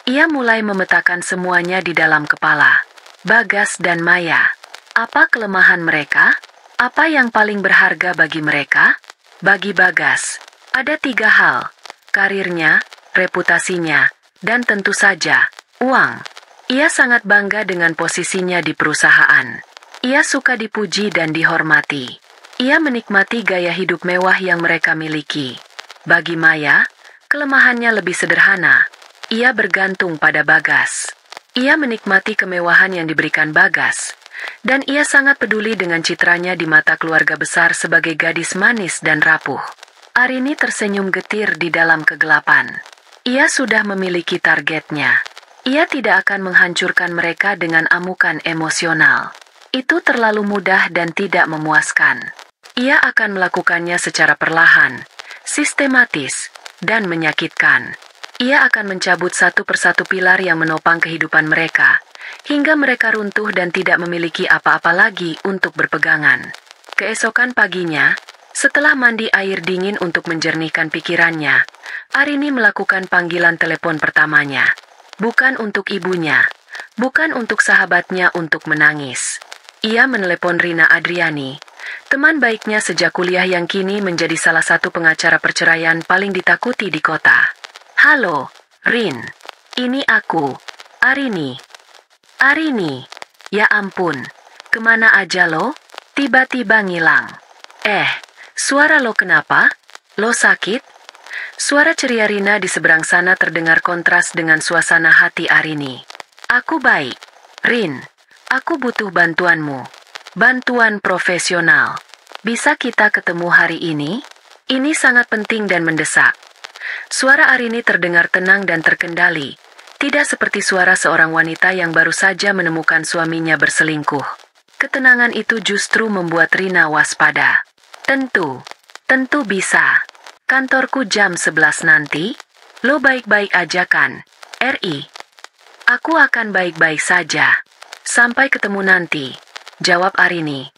Ia mulai memetakan semuanya di dalam kepala. Bagas dan Maya. Apa kelemahan mereka? Apa yang paling berharga bagi mereka? Bagi Bagas, ada 3 hal. Karirnya, reputasinya, dan tentu saja, uang. Ia sangat bangga dengan posisinya di perusahaan. Ia suka dipuji dan dihormati. Ia menikmati gaya hidup mewah yang mereka miliki. Bagi Maya, kelemahannya lebih sederhana. Ia bergantung pada Bagas. Ia menikmati kemewahan yang diberikan Bagas, dan ia sangat peduli dengan citranya di mata keluarga besar sebagai gadis manis dan rapuh. Arini tersenyum getir di dalam kegelapan. Ia sudah memiliki targetnya. Ia tidak akan menghancurkan mereka dengan amukan emosional. Itu terlalu mudah dan tidak memuaskan. Ia akan melakukannya secara perlahan, sistematis, dan menyakitkan. Ia akan mencabut satu persatu pilar yang menopang kehidupan mereka, hingga mereka runtuh dan tidak memiliki apa-apa lagi untuk berpegangan. Keesokan paginya, setelah mandi air dingin untuk menjernihkan pikirannya, Arini melakukan panggilan telepon pertamanya. Bukan untuk ibunya, bukan untuk sahabatnya untuk menangis. Ia menelepon Rina Adriani, teman baiknya sejak kuliah yang kini menjadi salah satu pengacara perceraian paling ditakuti di kota. Halo, Rin. Ini aku, Arini. Arini, ya ampun, kemana aja lo? Tiba-tiba ngilang. Suara lo kenapa? Lo sakit? Suara ceria Rina di seberang sana terdengar kontras dengan suasana hati Arini. Aku baik. Rin, aku butuh bantuanmu. Bantuan profesional. Bisa kita ketemu hari ini? Ini sangat penting dan mendesak. Suara Arini terdengar tenang dan terkendali. Tidak seperti suara seorang wanita yang baru saja menemukan suaminya berselingkuh. Ketenangan itu justru membuat Rina waspada. Tentu bisa. Kantorku jam 11 nanti. Lo baik-baik aja kan, RI? Aku akan baik-baik saja. Sampai ketemu nanti, jawab Arini.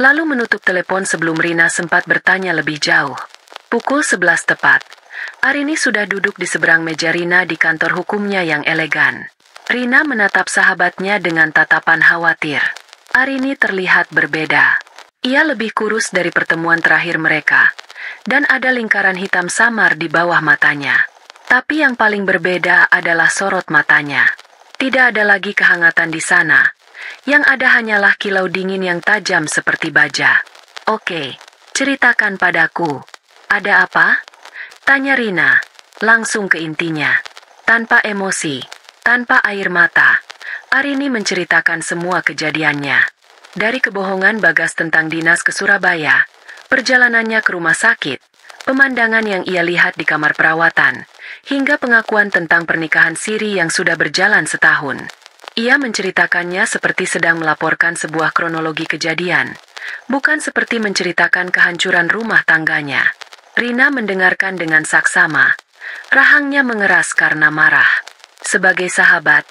Lalu menutup telepon sebelum Rina sempat bertanya lebih jauh. Pukul 11 tepat. Arini sudah duduk di seberang meja Rina di kantor hukumnya yang elegan. Rina menatap sahabatnya dengan tatapan khawatir. Arini terlihat berbeda. Ia lebih kurus dari pertemuan terakhir mereka, dan ada lingkaran hitam samar di bawah matanya. Tapi yang paling berbeda adalah sorot matanya. Tidak ada lagi kehangatan di sana. Yang ada hanyalah kilau dingin yang tajam seperti baja. Oke, ceritakan padaku. Ada apa? Tanya Rina, langsung ke intinya. Tanpa emosi, tanpa air mata, Arini menceritakan semua kejadiannya. Dari kebohongan Bagas tentang dinas ke Surabaya, perjalanannya ke rumah sakit, pemandangan yang ia lihat di kamar perawatan, hingga pengakuan tentang pernikahan siri yang sudah berjalan setahun. Ia menceritakannya seperti sedang melaporkan sebuah kronologi kejadian, bukan seperti menceritakan kehancuran rumah tangganya. Rina mendengarkan dengan saksama. Rahangnya mengeras karena marah. Sebagai sahabat,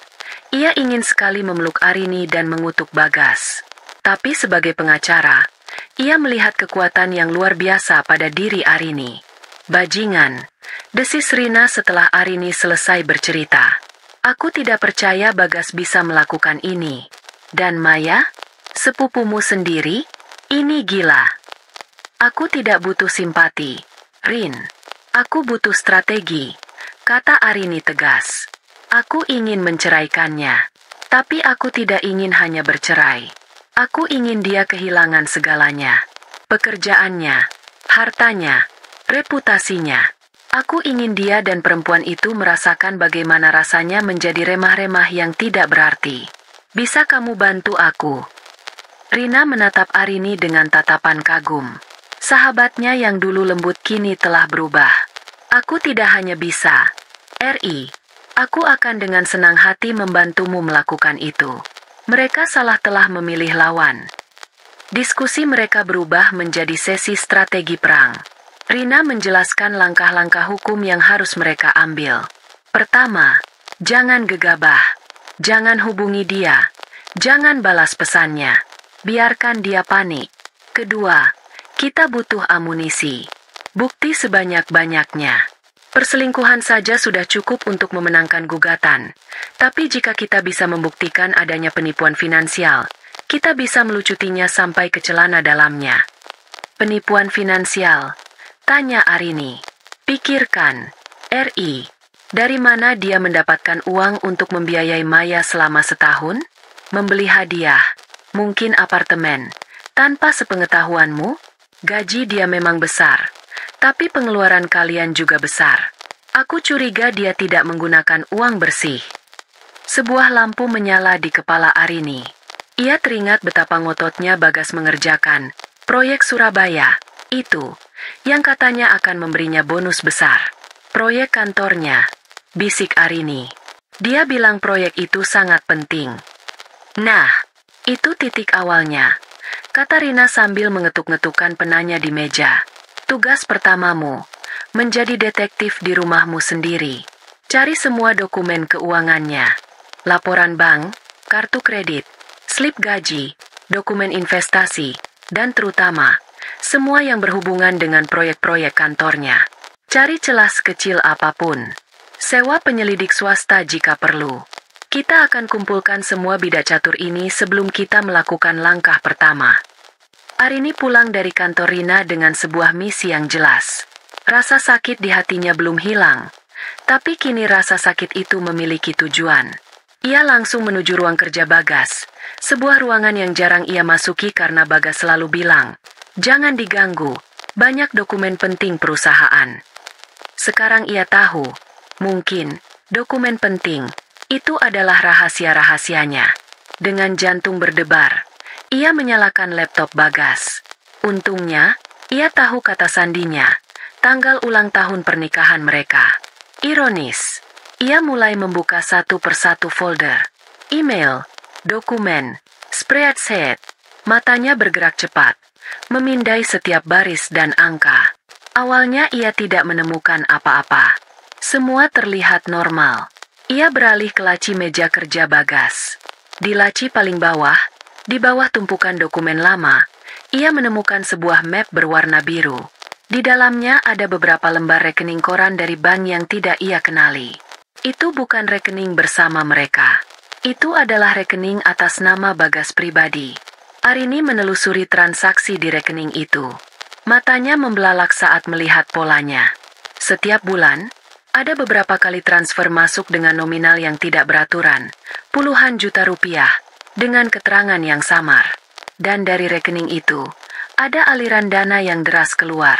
ia ingin sekali memeluk Arini dan mengutuk Bagas. Tapi sebagai pengacara, ia melihat kekuatan yang luar biasa pada diri Arini. Bajingan, desis Rina setelah Arini selesai bercerita. Aku tidak percaya Bagas bisa melakukan ini. Dan Maya, sepupumu sendiri, ini gila. Aku tidak butuh simpati, Rin. Aku butuh strategi, kata Arini tegas. Aku ingin menceraikannya, tapi aku tidak ingin hanya bercerai. Aku ingin dia kehilangan segalanya. Pekerjaannya, hartanya, reputasinya. Aku ingin dia dan perempuan itu merasakan bagaimana rasanya menjadi remah-remah yang tidak berarti. Bisa kamu bantu aku? Rina menatap Arini dengan tatapan kagum. Sahabatnya yang dulu lembut kini telah berubah. Aku tidak hanya bisa, RI. Aku akan dengan senang hati membantumu melakukan itu. Mereka salah telah memilih lawan. Diskusi mereka berubah menjadi sesi strategi perang. Rina menjelaskan langkah-langkah hukum yang harus mereka ambil. Pertama, jangan gegabah. Jangan hubungi dia. Jangan balas pesannya. Biarkan dia panik. Kedua, kita butuh amunisi. Bukti sebanyak-banyaknya. Perselingkuhan saja sudah cukup untuk memenangkan gugatan. Tapi jika kita bisa membuktikan adanya penipuan finansial, kita bisa melucutinya sampai ke celana dalamnya. Penipuan finansial? Tanya Arini. Pikirkan, RI. Dari mana dia mendapatkan uang untuk membiayai Maya selama setahun? Membeli hadiah, mungkin apartemen. Tanpa sepengetahuanmu, gaji dia memang besar. Tapi pengeluaran kalian juga besar. Aku curiga dia tidak menggunakan uang bersih. Sebuah lampu menyala di kepala Arini. Ia teringat betapa ngototnya Bagas mengerjakan proyek Surabaya. Itu, yang katanya akan memberinya bonus besar. Proyek kantornya, bisik Arini. Dia bilang proyek itu sangat penting. Nah, itu titik awalnya, kata Rina sambil mengetuk-ngetukkan penanya di meja. Tugas pertamamu, menjadi detektif di rumahmu sendiri. Cari semua dokumen keuangannya. Laporan bank, kartu kredit, slip gaji, dokumen investasi, dan terutama, semua yang berhubungan dengan proyek-proyek kantornya. Cari celah sekecil apapun. Sewa penyelidik swasta jika perlu. Kita akan kumpulkan semua bidak catur ini sebelum kita melakukan langkah pertama. Arini pulang dari kantor Rina dengan sebuah misi yang jelas. Rasa sakit di hatinya belum hilang, tapi kini rasa sakit itu memiliki tujuan. Ia langsung menuju ruang kerja Bagas, sebuah ruangan yang jarang ia masuki karena Bagas selalu bilang, "Jangan diganggu, banyak dokumen penting perusahaan." Sekarang ia tahu, mungkin, dokumen penting, itu adalah rahasia-rahasianya. Dengan jantung berdebar, ia menyalakan laptop Bagas. Untungnya, ia tahu kata sandinya, tanggal ulang tahun pernikahan mereka. Ironis, ia mulai membuka satu persatu folder. Email, dokumen, spreadsheet. Matanya bergerak cepat, memindai setiap baris dan angka. Awalnya ia tidak menemukan apa-apa. Semua terlihat normal. Ia beralih ke laci meja kerja Bagas. Di laci paling bawah, di bawah tumpukan dokumen lama, ia menemukan sebuah map berwarna biru. Di dalamnya ada beberapa lembar rekening koran dari bank yang tidak ia kenali. Itu bukan rekening bersama mereka. Itu adalah rekening atas nama Bagas pribadi. Arini menelusuri transaksi di rekening itu. Matanya membelalak saat melihat polanya. Setiap bulan, ada beberapa kali transfer masuk dengan nominal yang tidak beraturan, puluhan juta rupiah, dengan keterangan yang samar. Dan dari rekening itu, ada aliran dana yang deras keluar.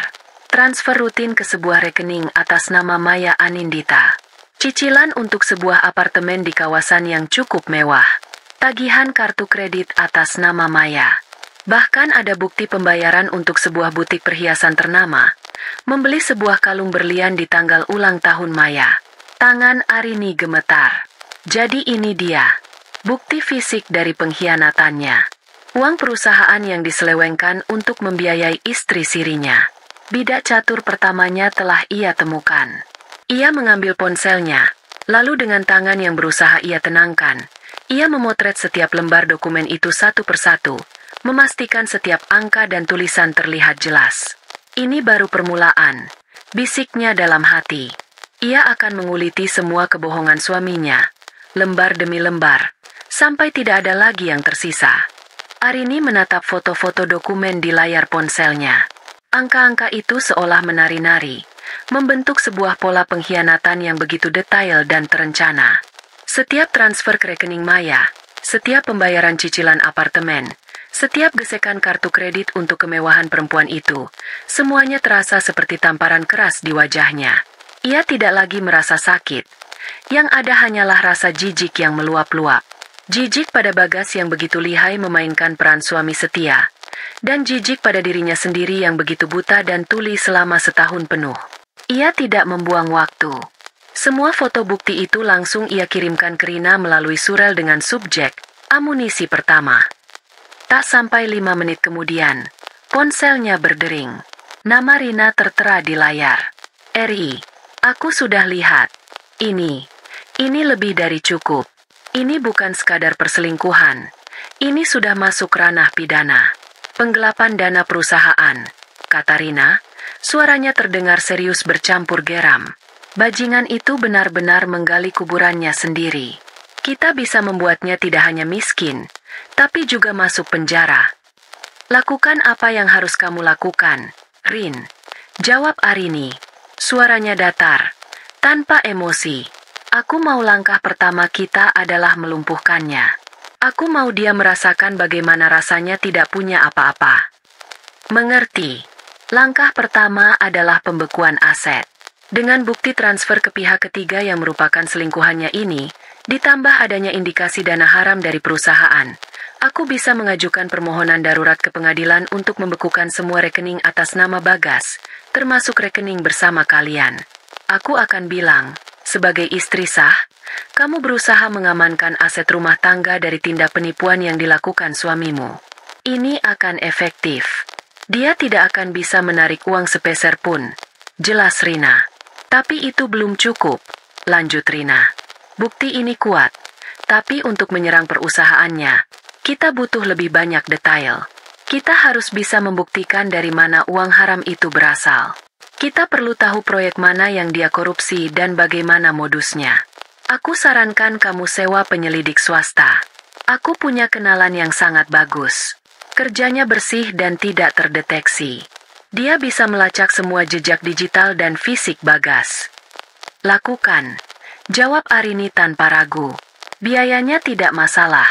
Transfer rutin ke sebuah rekening atas nama Maya Anindita. Cicilan untuk sebuah apartemen di kawasan yang cukup mewah. Tagihan kartu kredit atas nama Maya. Bahkan ada bukti pembayaran untuk sebuah butik perhiasan ternama. Membeli sebuah kalung berlian di tanggal ulang tahun Maya. Tangan Arini gemetar. Jadi ini dia, bukti fisik dari pengkhianatannya. Uang perusahaan yang diselewengkan untuk membiayai istri sirinya. Bidak catur pertamanya telah ia temukan. Ia mengambil ponselnya, lalu dengan tangan yang berusaha ia tenangkan, ia memotret setiap lembar dokumen itu satu persatu, memastikan setiap angka dan tulisan terlihat jelas. Ini baru permulaan, bisiknya dalam hati. Ia akan menguliti semua kebohongan suaminya, lembar demi lembar, sampai tidak ada lagi yang tersisa. Arini menatap foto-foto dokumen di layar ponselnya. Angka-angka itu seolah menari-nari, membentuk sebuah pola pengkhianatan yang begitu detail dan terencana. Setiap transfer ke rekening Maya, setiap pembayaran cicilan apartemen, setiap gesekan kartu kredit untuk kemewahan perempuan itu, semuanya terasa seperti tamparan keras di wajahnya. Ia tidak lagi merasa sakit. Yang ada hanyalah rasa jijik yang meluap-luap. Jijik pada Bagas yang begitu lihai memainkan peran suami setia. Dan jijik pada dirinya sendiri yang begitu buta dan tuli selama setahun penuh. Ia tidak membuang waktu. Semua foto bukti itu langsung ia kirimkan ke Rina melalui surel dengan subjek, amunisi pertama. Tak sampai 5 menit kemudian, ponselnya berdering. Nama Rina tertera di layar. "Eri, aku sudah lihat. Ini lebih dari cukup. Ini bukan sekadar perselingkuhan. Ini sudah masuk ranah pidana. Penggelapan dana perusahaan," kata Rina. Suaranya terdengar serius bercampur geram. Bajingan itu benar-benar menggali kuburannya sendiri. Kita bisa membuatnya tidak hanya miskin, tapi juga masuk penjara. "Lakukan apa yang harus kamu lakukan, Rin," jawab Arini. Suaranya datar, tanpa emosi. "Aku mau langkah pertama kita adalah melumpuhkannya. Aku mau dia merasakan bagaimana rasanya tidak punya apa-apa." "Mengerti. Langkah pertama adalah pembekuan aset. Dengan bukti transfer ke pihak ketiga yang merupakan selingkuhannya ini, ditambah adanya indikasi dana haram dari perusahaan, Aku bisa mengajukan permohonan darurat ke pengadilan untuk membekukan semua rekening atas nama Bagas, termasuk rekening bersama kalian. Aku akan bilang, sebagai istri sah, kamu berusaha mengamankan aset rumah tangga dari tindak penipuan yang dilakukan suamimu. Ini akan efektif. Dia tidak akan bisa menarik uang sepeser pun. Jelas Rina. Tapi itu belum cukup, lanjut Rina. Bukti ini kuat, tapi untuk menyerang perusahaannya, kita butuh lebih banyak detail. Kita harus bisa membuktikan dari mana uang haram itu berasal. Kita perlu tahu proyek mana yang dia korupsi dan bagaimana modusnya. Aku sarankan kamu sewa penyelidik swasta. Aku punya kenalan yang sangat bagus. Kerjanya bersih dan tidak terdeteksi. Dia bisa melacak semua jejak digital dan fisik Bagas. Lakukan, jawab Arini tanpa ragu. Biayanya tidak masalah.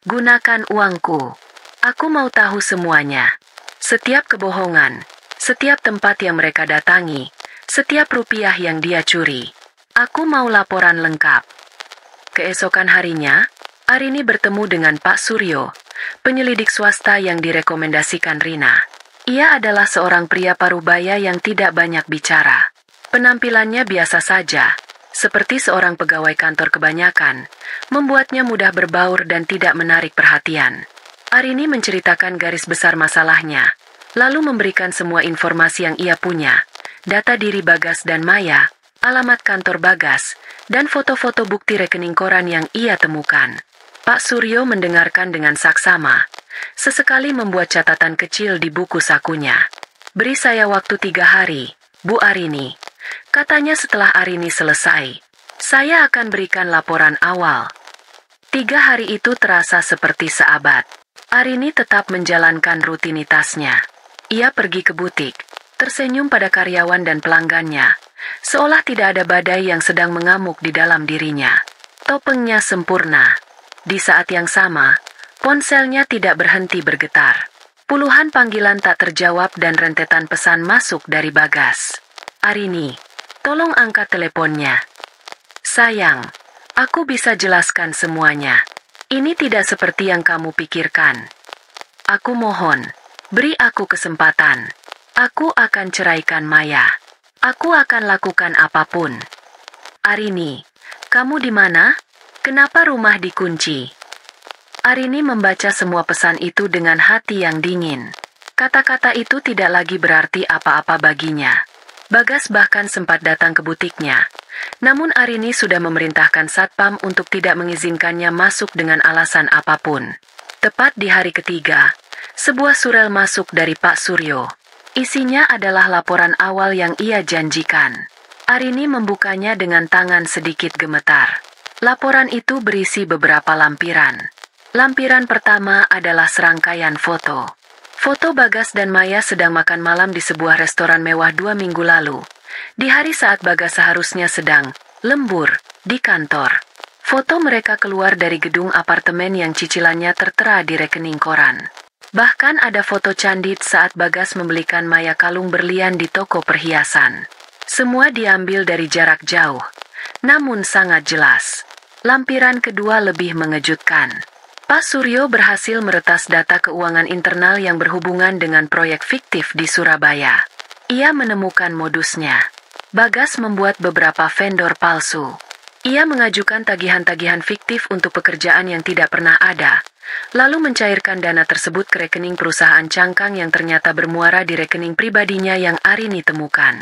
Gunakan uangku. Aku mau tahu semuanya. Setiap kebohongan, setiap tempat yang mereka datangi, setiap rupiah yang dia curi. Aku mau laporan lengkap. Keesokan harinya, Arini bertemu dengan Pak Suryo, penyelidik swasta yang direkomendasikan Rina. Ia adalah seorang pria parubaya yang tidak banyak bicara. Penampilannya biasa saja, seperti seorang pegawai kantor kebanyakan, membuatnya mudah berbaur dan tidak menarik perhatian. Arini menceritakan garis besar masalahnya, lalu memberikan semua informasi yang ia punya, data diri Bagas dan Maya, alamat kantor Bagas, dan foto-foto bukti rekening koran yang ia temukan. Pak Suryo mendengarkan dengan saksama, sesekali membuat catatan kecil di buku sakunya. Beri saya waktu 3 hari, Bu Arini. Katanya setelah Arini selesai, saya akan berikan laporan awal. 3 hari itu terasa seperti seabad. Arini tetap menjalankan rutinitasnya. Ia pergi ke butik, tersenyum pada karyawan dan pelanggannya, seolah tidak ada badai yang sedang mengamuk di dalam dirinya. Topengnya sempurna. Di saat yang sama, ponselnya tidak berhenti bergetar. Puluhan panggilan tak terjawab dan rentetan pesan masuk dari Bagas. Arini, tolong angkat teleponnya. Sayang, aku bisa jelaskan semuanya. Ini tidak seperti yang kamu pikirkan. Aku mohon, beri aku kesempatan. Aku akan ceraikan Maya. Aku akan lakukan apapun. Arini, kamu di mana? Kenapa rumah dikunci? Arini membaca semua pesan itu dengan hati yang dingin. Kata-kata itu tidak lagi berarti apa-apa baginya. Bagas bahkan sempat datang ke butiknya. Namun Arini sudah memerintahkan satpam untuk tidak mengizinkannya masuk dengan alasan apapun. Tepat di hari ketiga, sebuah surel masuk dari Pak Suryo. Isinya adalah laporan awal yang ia janjikan. Arini membukanya dengan tangan sedikit gemetar. Laporan itu berisi beberapa lampiran. Lampiran pertama adalah serangkaian foto. Foto Bagas dan Maya sedang makan malam di sebuah restoran mewah 2 minggu lalu. Di hari saat Bagas seharusnya sedang lembur di kantor. Foto mereka keluar dari gedung apartemen yang cicilannya tertera di rekening koran. Bahkan ada foto candid saat Bagas membelikan Maya kalung berlian di toko perhiasan. Semua diambil dari jarak jauh, namun sangat jelas. Lampiran kedua lebih mengejutkan. Pak Suryo berhasil meretas data keuangan internal yang berhubungan dengan proyek fiktif di Surabaya. Ia menemukan modusnya. Bagas membuat beberapa vendor palsu. Ia mengajukan tagihan-tagihan fiktif untuk pekerjaan yang tidak pernah ada, lalu mencairkan dana tersebut ke rekening perusahaan cangkang yang ternyata bermuara di rekening pribadinya yang Arini temukan.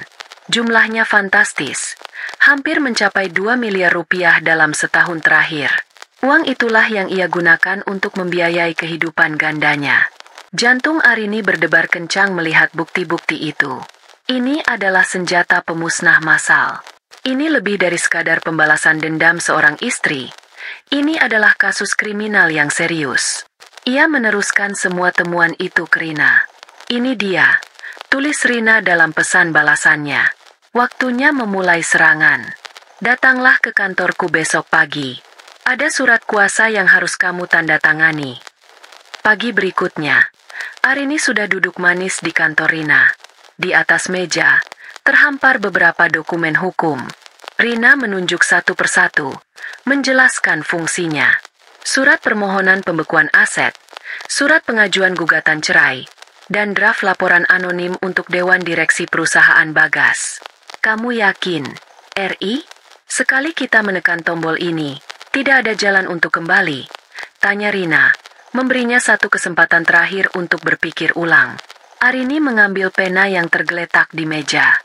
Jumlahnya fantastis, hampir mencapai 2 miliar rupiah dalam setahun terakhir. Uang itulah yang ia gunakan untuk membiayai kehidupan gandanya. Jantung Arini berdebar kencang melihat bukti-bukti itu. Ini adalah senjata pemusnah massal. Ini lebih dari sekadar pembalasan dendam seorang istri. Ini adalah kasus kriminal yang serius. Ia meneruskan semua temuan itu ke Rina. Ini dia, tulis Rina dalam pesan balasannya. Waktunya memulai serangan. Datanglah ke kantorku besok pagi. Ada surat kuasa yang harus kamu tanda tangani. Pagi berikutnya, Arini sudah duduk manis di kantor Rina. Di atas meja, terhampar beberapa dokumen hukum. Rina menunjuk satu persatu, menjelaskan fungsinya. Surat permohonan pembekuan aset, surat pengajuan gugatan cerai, dan draft laporan anonim untuk Dewan Direksi Perusahaan Bagas. Kamu yakin, RI? Sekali kita menekan tombol ini, tidak ada jalan untuk kembali, tanya Rina, memberinya satu kesempatan terakhir untuk berpikir ulang. Arini mengambil pena yang tergeletak di meja.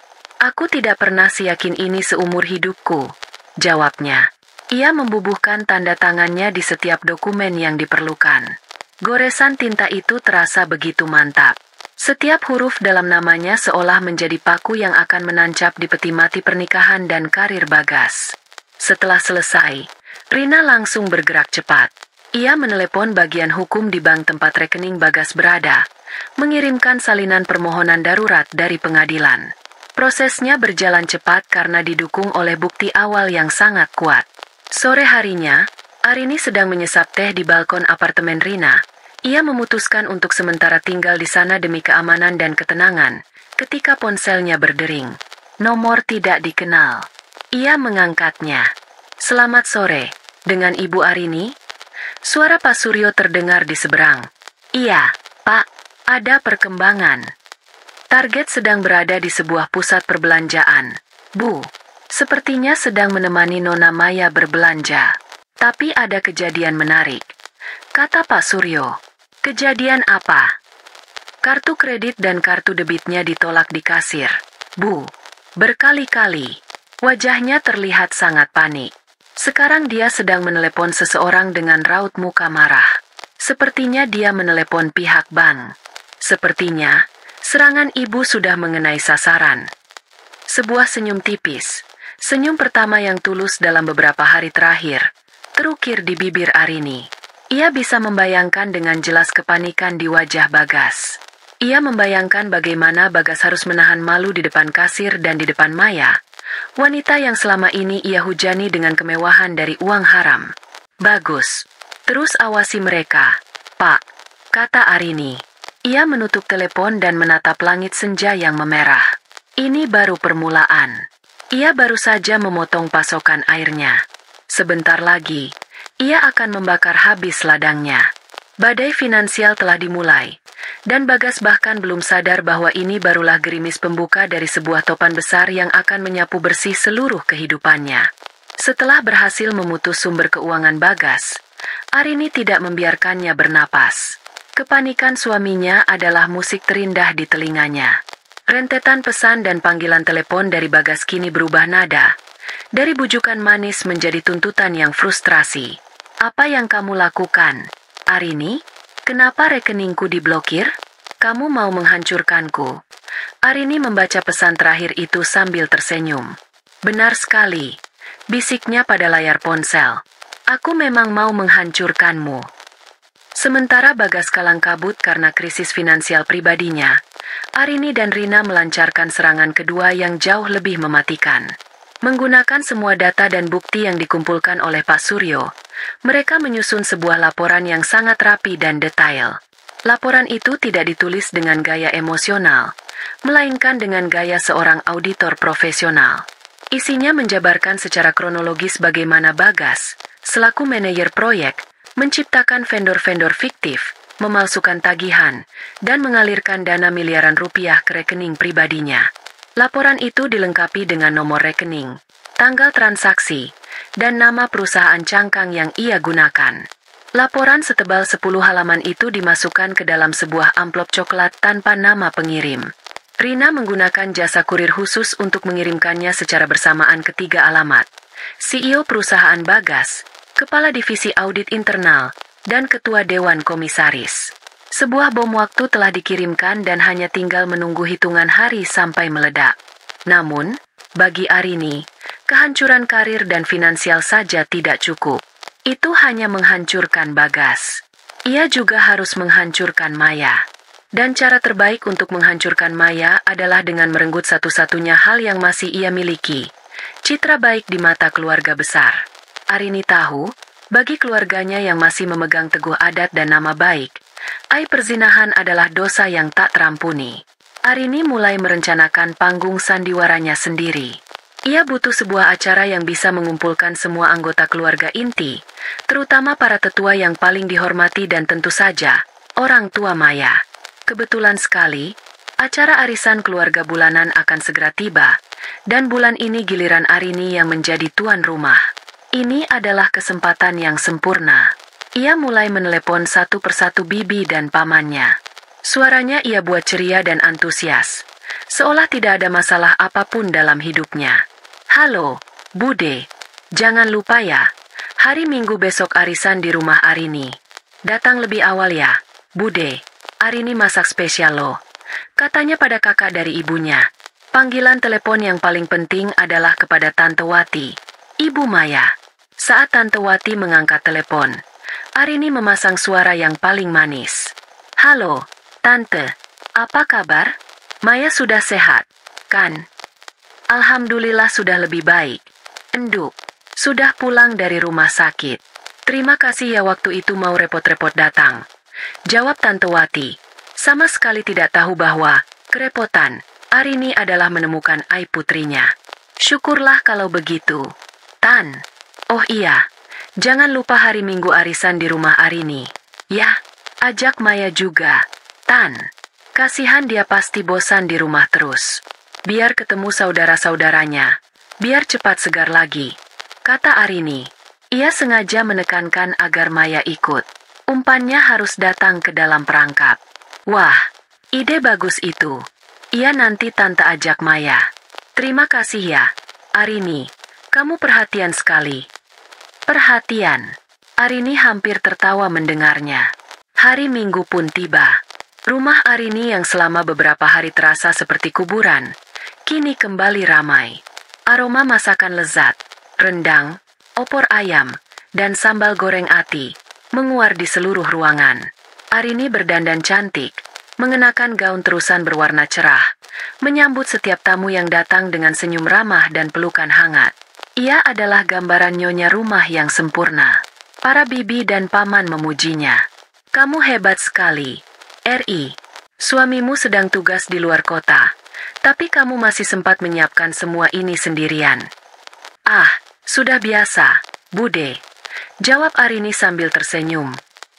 Aku tidak pernah seyakin ini seumur hidupku, jawabnya. Ia membubuhkan tanda tangannya di setiap dokumen yang diperlukan. Goresan tinta itu terasa begitu mantap. Setiap huruf dalam namanya seolah menjadi paku yang akan menancap di peti mati pernikahan dan karir Bagas. Setelah selesai, Rina langsung bergerak cepat. Ia menelepon bagian hukum di bank tempat rekening Bagas berada, mengirimkan salinan permohonan darurat dari pengadilan. Prosesnya berjalan cepat karena didukung oleh bukti awal yang sangat kuat. Sore harinya, Arini sedang menyesap teh di balkon apartemen Rina. Ia memutuskan untuk sementara tinggal di sana demi keamanan dan ketenangan, ketika ponselnya berdering. Nomor tidak dikenal. Ia mengangkatnya. Selamat sore, dengan Ibu Arini? Suara Pak Suryo terdengar di seberang. Iya, Pak, ada perkembangan. Target sedang berada di sebuah pusat perbelanjaan. Bu, sepertinya sedang menemani Nona Maya berbelanja. Tapi ada kejadian menarik, kata Pak Suryo. Kejadian apa? Kartu kredit dan kartu debitnya ditolak di kasir. Bu, berkali-kali. Wajahnya terlihat sangat panik. Sekarang dia sedang menelepon seseorang dengan raut muka marah. Sepertinya dia menelepon pihak bank. Sepertinya serangan ibu sudah mengenai sasaran. Sebuah senyum tipis, senyum pertama yang tulus dalam beberapa hari terakhir, terukir di bibir Arini. Ia bisa membayangkan dengan jelas kepanikan di wajah Bagas. Ia membayangkan bagaimana Bagas harus menahan malu di depan kasir dan di depan Maya, wanita yang selama ini ia hujani dengan kemewahan dari uang haram. Bagus. Terus awasi mereka, Pak, kata Arini. Ia menutup telepon dan menatap langit senja yang memerah. Ini baru permulaan. Ia baru saja memotong pasokan airnya. Sebentar lagi, ia akan membakar habis ladangnya. Badai finansial telah dimulai, dan Bagas bahkan belum sadar bahwa ini barulah gerimis pembuka dari sebuah topan besar yang akan menyapu bersih seluruh kehidupannya. Setelah berhasil memutus sumber keuangan Bagas, Arini tidak membiarkannya bernapas. Kepanikan suaminya adalah musik terindah di telinganya. Rentetan pesan dan panggilan telepon dari Bagas kini berubah nada. Dari bujukan manis menjadi tuntutan yang frustrasi. Apa yang kamu lakukan, Arini? Kenapa rekeningku diblokir? Kamu mau menghancurkanku. Arini membaca pesan terakhir itu sambil tersenyum. Benar sekali, bisiknya pada layar ponsel. Aku memang mau menghancurkanmu. Sementara Bagas kalang kabut karena krisis finansial pribadinya, Arini dan Rina melancarkan serangan kedua yang jauh lebih mematikan. Menggunakan semua data dan bukti yang dikumpulkan oleh Pak Suryo, mereka menyusun sebuah laporan yang sangat rapi dan detail. Laporan itu tidak ditulis dengan gaya emosional, melainkan dengan gaya seorang auditor profesional. Isinya menjabarkan secara kronologis bagaimana Bagas, selaku manajer proyek, menciptakan vendor-vendor fiktif, memalsukan tagihan, dan mengalirkan dana miliaran rupiah ke rekening pribadinya. Laporan itu dilengkapi dengan nomor rekening, tanggal transaksi, dan nama perusahaan cangkang yang ia gunakan. Laporan setebal 10 halaman itu dimasukkan ke dalam sebuah amplop coklat tanpa nama pengirim. Rina menggunakan jasa kurir khusus untuk mengirimkannya secara bersamaan ke 3 alamat. CEO perusahaan Bagas, Kepala Divisi Audit Internal, dan Ketua Dewan Komisaris. Sebuah bom waktu telah dikirimkan dan hanya tinggal menunggu hitungan hari sampai meledak. Namun, bagi Arini, kehancuran karir dan finansial saja tidak cukup. Itu hanya menghancurkan Bagas. Ia juga harus menghancurkan Maya. Dan cara terbaik untuk menghancurkan Maya adalah dengan merenggut satu-satunya hal yang masih ia miliki, citra baik di mata keluarga besar. Arini tahu, bagi keluarganya yang masih memegang teguh adat dan nama baik, aib perzinahan adalah dosa yang tak terampuni. Arini mulai merencanakan panggung sandiwaranya sendiri. Ia butuh sebuah acara yang bisa mengumpulkan semua anggota keluarga inti, terutama para tetua yang paling dihormati dan tentu saja, orang tua Maya. Kebetulan sekali, acara arisan keluarga bulanan akan segera tiba, dan bulan ini giliran Arini yang menjadi tuan rumah. Ini adalah kesempatan yang sempurna. Ia mulai menelepon satu persatu bibi dan pamannya. Suaranya ia buat ceria dan antusias, seolah tidak ada masalah apapun dalam hidupnya. Halo, Bude. Jangan lupa ya, hari Minggu besok arisan di rumah Arini. Datang lebih awal ya, Bude. Arini masak spesial loh, katanya pada kakak dari ibunya. Panggilan telepon yang paling penting adalah kepada Tante Wati, Ibu Maya. Saat Tante Wati mengangkat telepon, Arini memasang suara yang paling manis. Halo, Tante. Apa kabar? Maya sudah sehat, kan? Alhamdulillah sudah lebih baik. Enduk, sudah pulang dari rumah sakit. Terima kasih ya waktu itu mau repot-repot datang. Jawab Tante Wati. Sama sekali tidak tahu bahwa kerepotan Arini adalah menemukan Ai putrinya. Syukurlah kalau begitu. Tan. Oh iya, jangan lupa hari Minggu arisan di rumah Arini. Yah, ajak Maya juga. Tan. Kasihan dia pasti bosan di rumah terus. Biar ketemu saudara-saudaranya. Biar cepat segar lagi, kata Arini. Ia sengaja menekankan agar Maya ikut. Umpannya harus datang ke dalam perangkap. Wah, ide bagus itu. Ia nanti Tante ajak Maya. Terima kasih ya, Arini. Kamu perhatian sekali. Perhatian. Arini hampir tertawa mendengarnya. Hari Minggu pun tiba. Rumah Arini yang selama beberapa hari terasa seperti kuburan, kini kembali ramai. Aroma masakan lezat, rendang, opor ayam, dan sambal goreng ati menguar di seluruh ruangan. Arini berdandan cantik, mengenakan gaun terusan berwarna cerah, menyambut setiap tamu yang datang dengan senyum ramah dan pelukan hangat. Ia adalah gambaran nyonya rumah yang sempurna. Para bibi dan paman memujinya. Kamu hebat sekali, Ri. Suamimu sedang tugas di luar kota, tapi kamu masih sempat menyiapkan semua ini sendirian. Ah, sudah biasa, Bude. Jawab Arini sambil tersenyum.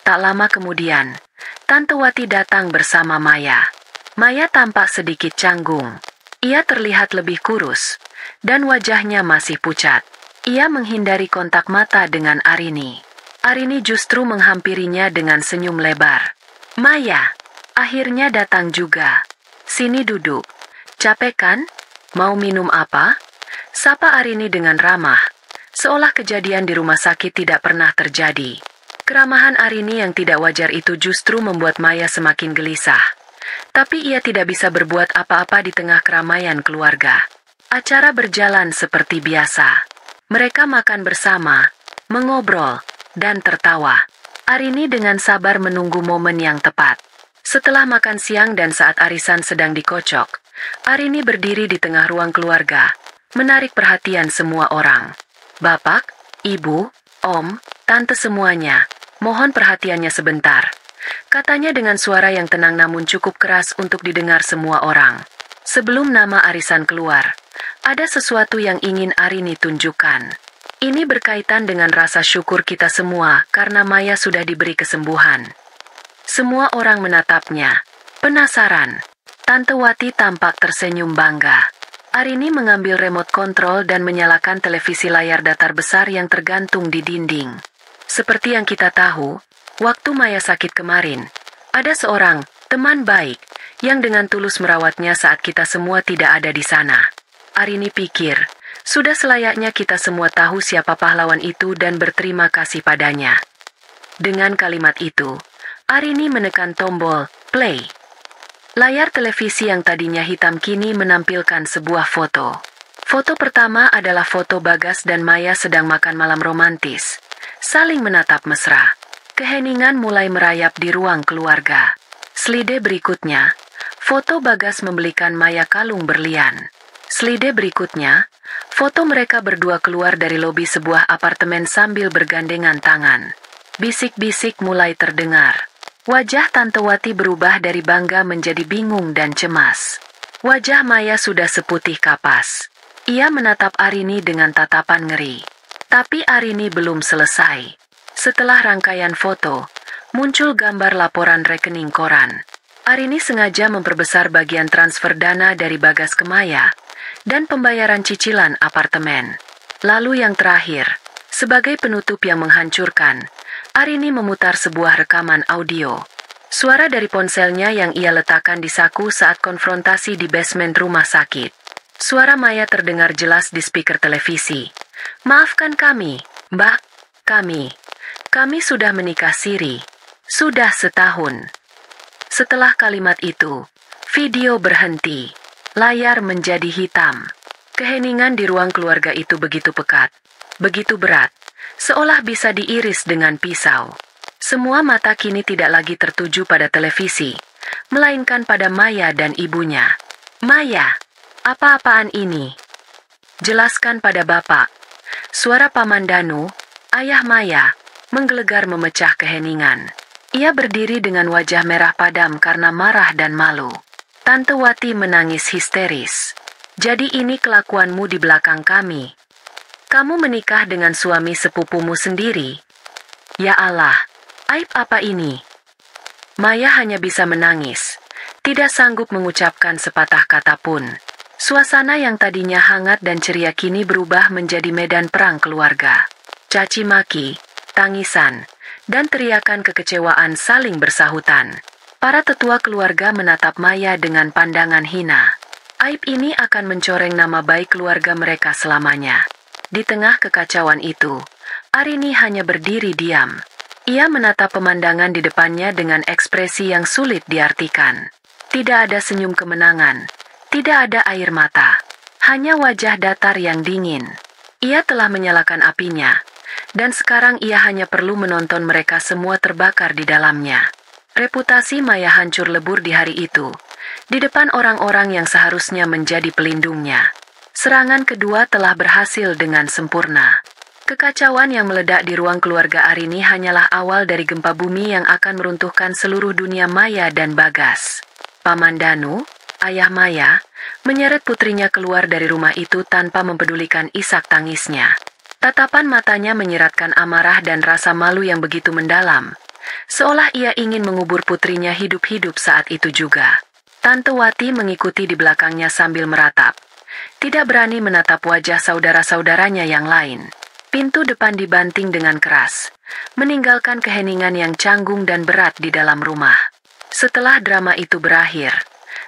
Tak lama kemudian, Tante Wati datang bersama Maya. Maya tampak sedikit canggung. Ia terlihat lebih kurus, dan wajahnya masih pucat. Ia menghindari kontak mata dengan Arini. Arini justru menghampirinya dengan senyum lebar. Maya, akhirnya datang juga. Sini duduk. Capek kan? Mau minum apa? Sapa Arini dengan ramah, seolah kejadian di rumah sakit tidak pernah terjadi. Keramahan Arini yang tidak wajar itu justru membuat Maya semakin gelisah. Tapi ia tidak bisa berbuat apa-apa di tengah keramaian keluarga. Acara berjalan seperti biasa. Mereka makan bersama, mengobrol, dan tertawa. Arini dengan sabar menunggu momen yang tepat. Setelah makan siang dan saat arisan sedang dikocok, Arini berdiri di tengah ruang keluarga, menarik perhatian semua orang. Bapak, Ibu, Om, Tante semuanya, mohon perhatiannya sebentar. Katanya dengan suara yang tenang namun cukup keras untuk didengar semua orang. Sebelum nama arisan keluar, ada sesuatu yang ingin Arini tunjukkan. Ini berkaitan dengan rasa syukur kita semua karena Maya sudah diberi kesembuhan. Semua orang menatapnya, penasaran. Tante Wati tampak tersenyum bangga. Arini mengambil remote control dan menyalakan televisi layar datar besar yang tergantung di dinding. Seperti yang kita tahu, waktu Maya sakit kemarin, ada seorang teman baik yang dengan tulus merawatnya saat kita semua tidak ada di sana. Arini pikir, sudah selayaknya kita semua tahu siapa pahlawan itu dan berterima kasih padanya. Dengan kalimat itu, Arini menekan tombol play. Layar televisi yang tadinya hitam kini menampilkan sebuah foto. Foto pertama adalah foto Bagas dan Maya sedang makan malam romantis, saling menatap mesra. Keheningan mulai merayap di ruang keluarga. Slide berikutnya, foto Bagas membelikan Maya kalung berlian. Slide berikutnya, foto mereka berdua keluar dari lobi sebuah apartemen sambil bergandengan tangan. Bisik-bisik mulai terdengar. Wajah Tante Wati berubah dari bangga menjadi bingung dan cemas. Wajah Maya sudah seputih kapas. Ia menatap Arini dengan tatapan ngeri. Tapi Arini belum selesai. Setelah rangkaian foto, Muncul gambar laporan rekening koran. Arini sengaja memperbesar bagian transfer dana dari Bagas ke Maya dan pembayaran cicilan apartemen. Lalu yang terakhir, sebagai penutup yang menghancurkan, Arini memutar sebuah rekaman audio. Suara dari ponselnya yang ia letakkan di saku saat konfrontasi di basement rumah sakit. Suara Maya terdengar jelas di speaker televisi. "Maafkan kami, Mbak. Kami sudah menikah siri. Sudah setahun." Setelah kalimat itu, video berhenti. Layar menjadi hitam. Keheningan di ruang keluarga itu begitu pekat, begitu berat, seolah bisa diiris dengan pisau. Semua mata kini tidak lagi tertuju pada televisi, melainkan pada Maya dan ibunya. "Maya, apa-apaan ini? Jelaskan pada Bapak." Suara Paman Danu, ayah Maya, menggelegar memecah keheningan. Ia berdiri dengan wajah merah padam karena marah dan malu. Tante Wati menangis histeris. "Jadi ini kelakuanmu di belakang kami. Kamu menikah dengan suami sepupumu sendiri. Ya Allah, aib apa ini?" Maya hanya bisa menangis, tidak sanggup mengucapkan sepatah kata pun. Suasana yang tadinya hangat dan ceria kini berubah menjadi medan perang keluarga. Caci maki, tangisan, dan teriakan kekecewaan saling bersahutan. Para tetua keluarga menatap Maya dengan pandangan hina. Aib ini akan mencoreng nama baik keluarga mereka selamanya. Di tengah kekacauan itu, Arini hanya berdiri diam. Ia menatap pemandangan di depannya dengan ekspresi yang sulit diartikan. Tidak ada senyum kemenangan, tidak ada air mata, hanya wajah datar yang dingin. Ia telah menyalakan apinya, dan sekarang ia hanya perlu menonton mereka semua terbakar di dalamnya. Reputasi Maya hancur lebur di hari itu, di depan orang-orang yang seharusnya menjadi pelindungnya. Serangan kedua telah berhasil dengan sempurna. Kekacauan yang meledak di ruang keluarga Arini hanyalah awal dari gempa bumi yang akan meruntuhkan seluruh dunia Maya dan Bagas. Paman Danu, ayah Maya, menyeret putrinya keluar dari rumah itu tanpa mempedulikan isak tangisnya. Tatapan matanya menyiratkan amarah dan rasa malu yang begitu mendalam, seolah ia ingin mengubur putrinya hidup-hidup saat itu juga. Tante Wati mengikuti di belakangnya sambil meratap. Tidak berani menatap wajah saudara-saudaranya yang lain. Pintu depan dibanting dengan keras, meninggalkan keheningan yang canggung dan berat di dalam rumah. Setelah drama itu berakhir,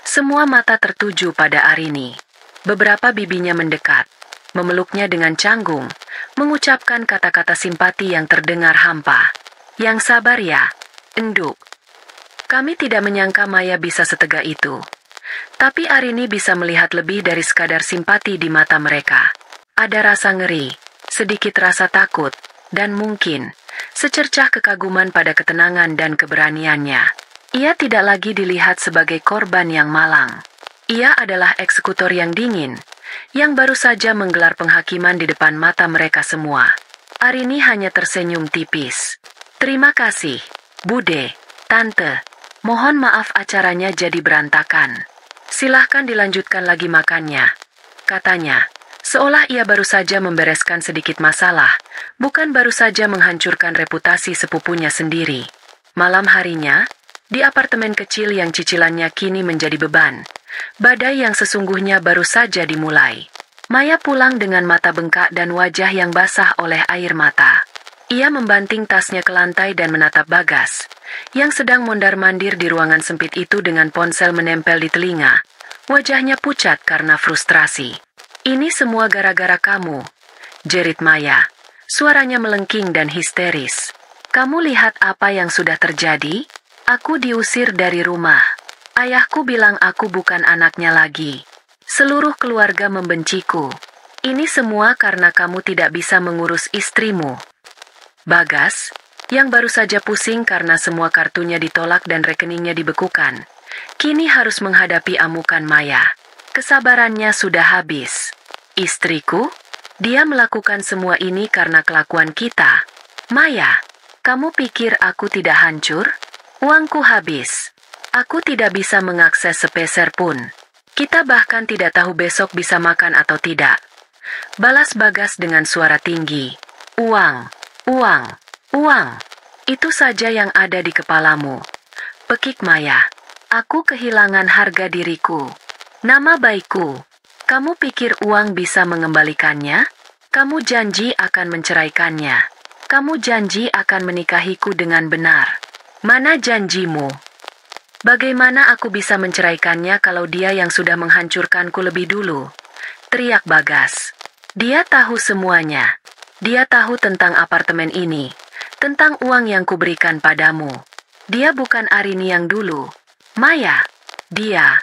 semua mata tertuju pada Arini. Beberapa bibinya mendekat, memeluknya dengan canggung, mengucapkan kata-kata simpati yang terdengar hampa. "Yang sabar ya, Enduk. Kami tidak menyangka Maya bisa setega itu." Tapi Arini bisa melihat lebih dari sekadar simpati di mata mereka. Ada rasa ngeri, sedikit rasa takut, dan mungkin secercah kekaguman pada ketenangan dan keberaniannya. Ia tidak lagi dilihat sebagai korban yang malang. Ia adalah eksekutor yang dingin, yang baru saja menggelar penghakiman di depan mata mereka semua. Arini hanya tersenyum tipis. "Terima kasih, Bude, Tante. Mohon maaf acaranya jadi berantakan. Silahkan dilanjutkan lagi makannya," katanya. Seolah ia baru saja membereskan sedikit masalah, bukan baru saja menghancurkan reputasi sepupunya sendiri. Malam harinya, di apartemen kecil yang cicilannya kini menjadi beban, badai yang sesungguhnya baru saja dimulai. Maya pulang dengan mata bengkak dan wajah yang basah oleh air mata. Ia membanting tasnya ke lantai dan menatap Bagas, yang sedang mondar-mandir di ruangan sempit itu dengan ponsel menempel di telinga. Wajahnya pucat karena frustrasi. "Ini semua gara-gara kamu," jerit Maya. Suaranya melengking dan histeris. "Kamu lihat apa yang sudah terjadi? Aku diusir dari rumah. Ayahku bilang aku bukan anaknya lagi. Seluruh keluarga membenciku. Ini semua karena kamu tidak bisa mengurus istrimu." Bagas, yang baru saja pusing karena semua kartunya ditolak dan rekeningnya dibekukan, kini harus menghadapi amukan Maya. Kesabarannya sudah habis. "Istriku? Dia melakukan semua ini karena kelakuan kita. Maya, kamu pikir aku tidak hancur? Uangku habis. Aku tidak bisa mengakses sepeser pun. Kita bahkan tidak tahu besok bisa makan atau tidak." Balas Bagas dengan suara tinggi. "Uang, uang, uang. Itu saja yang ada di kepalamu. Pekik Maya. Aku kehilangan harga diriku. Nama baikku. Kamu pikir uang bisa mengembalikannya? Kamu janji akan menceraikannya. Kamu janji akan menikahiku dengan benar. Mana janjimu? Bagaimana aku bisa menceraikannya kalau dia yang sudah menghancurkanku lebih dulu? Teriak Bagas. Dia tahu semuanya. Dia tahu tentang apartemen ini. Tentang uang yang kuberikan padamu. Dia bukan Arini yang dulu. Maya. Dia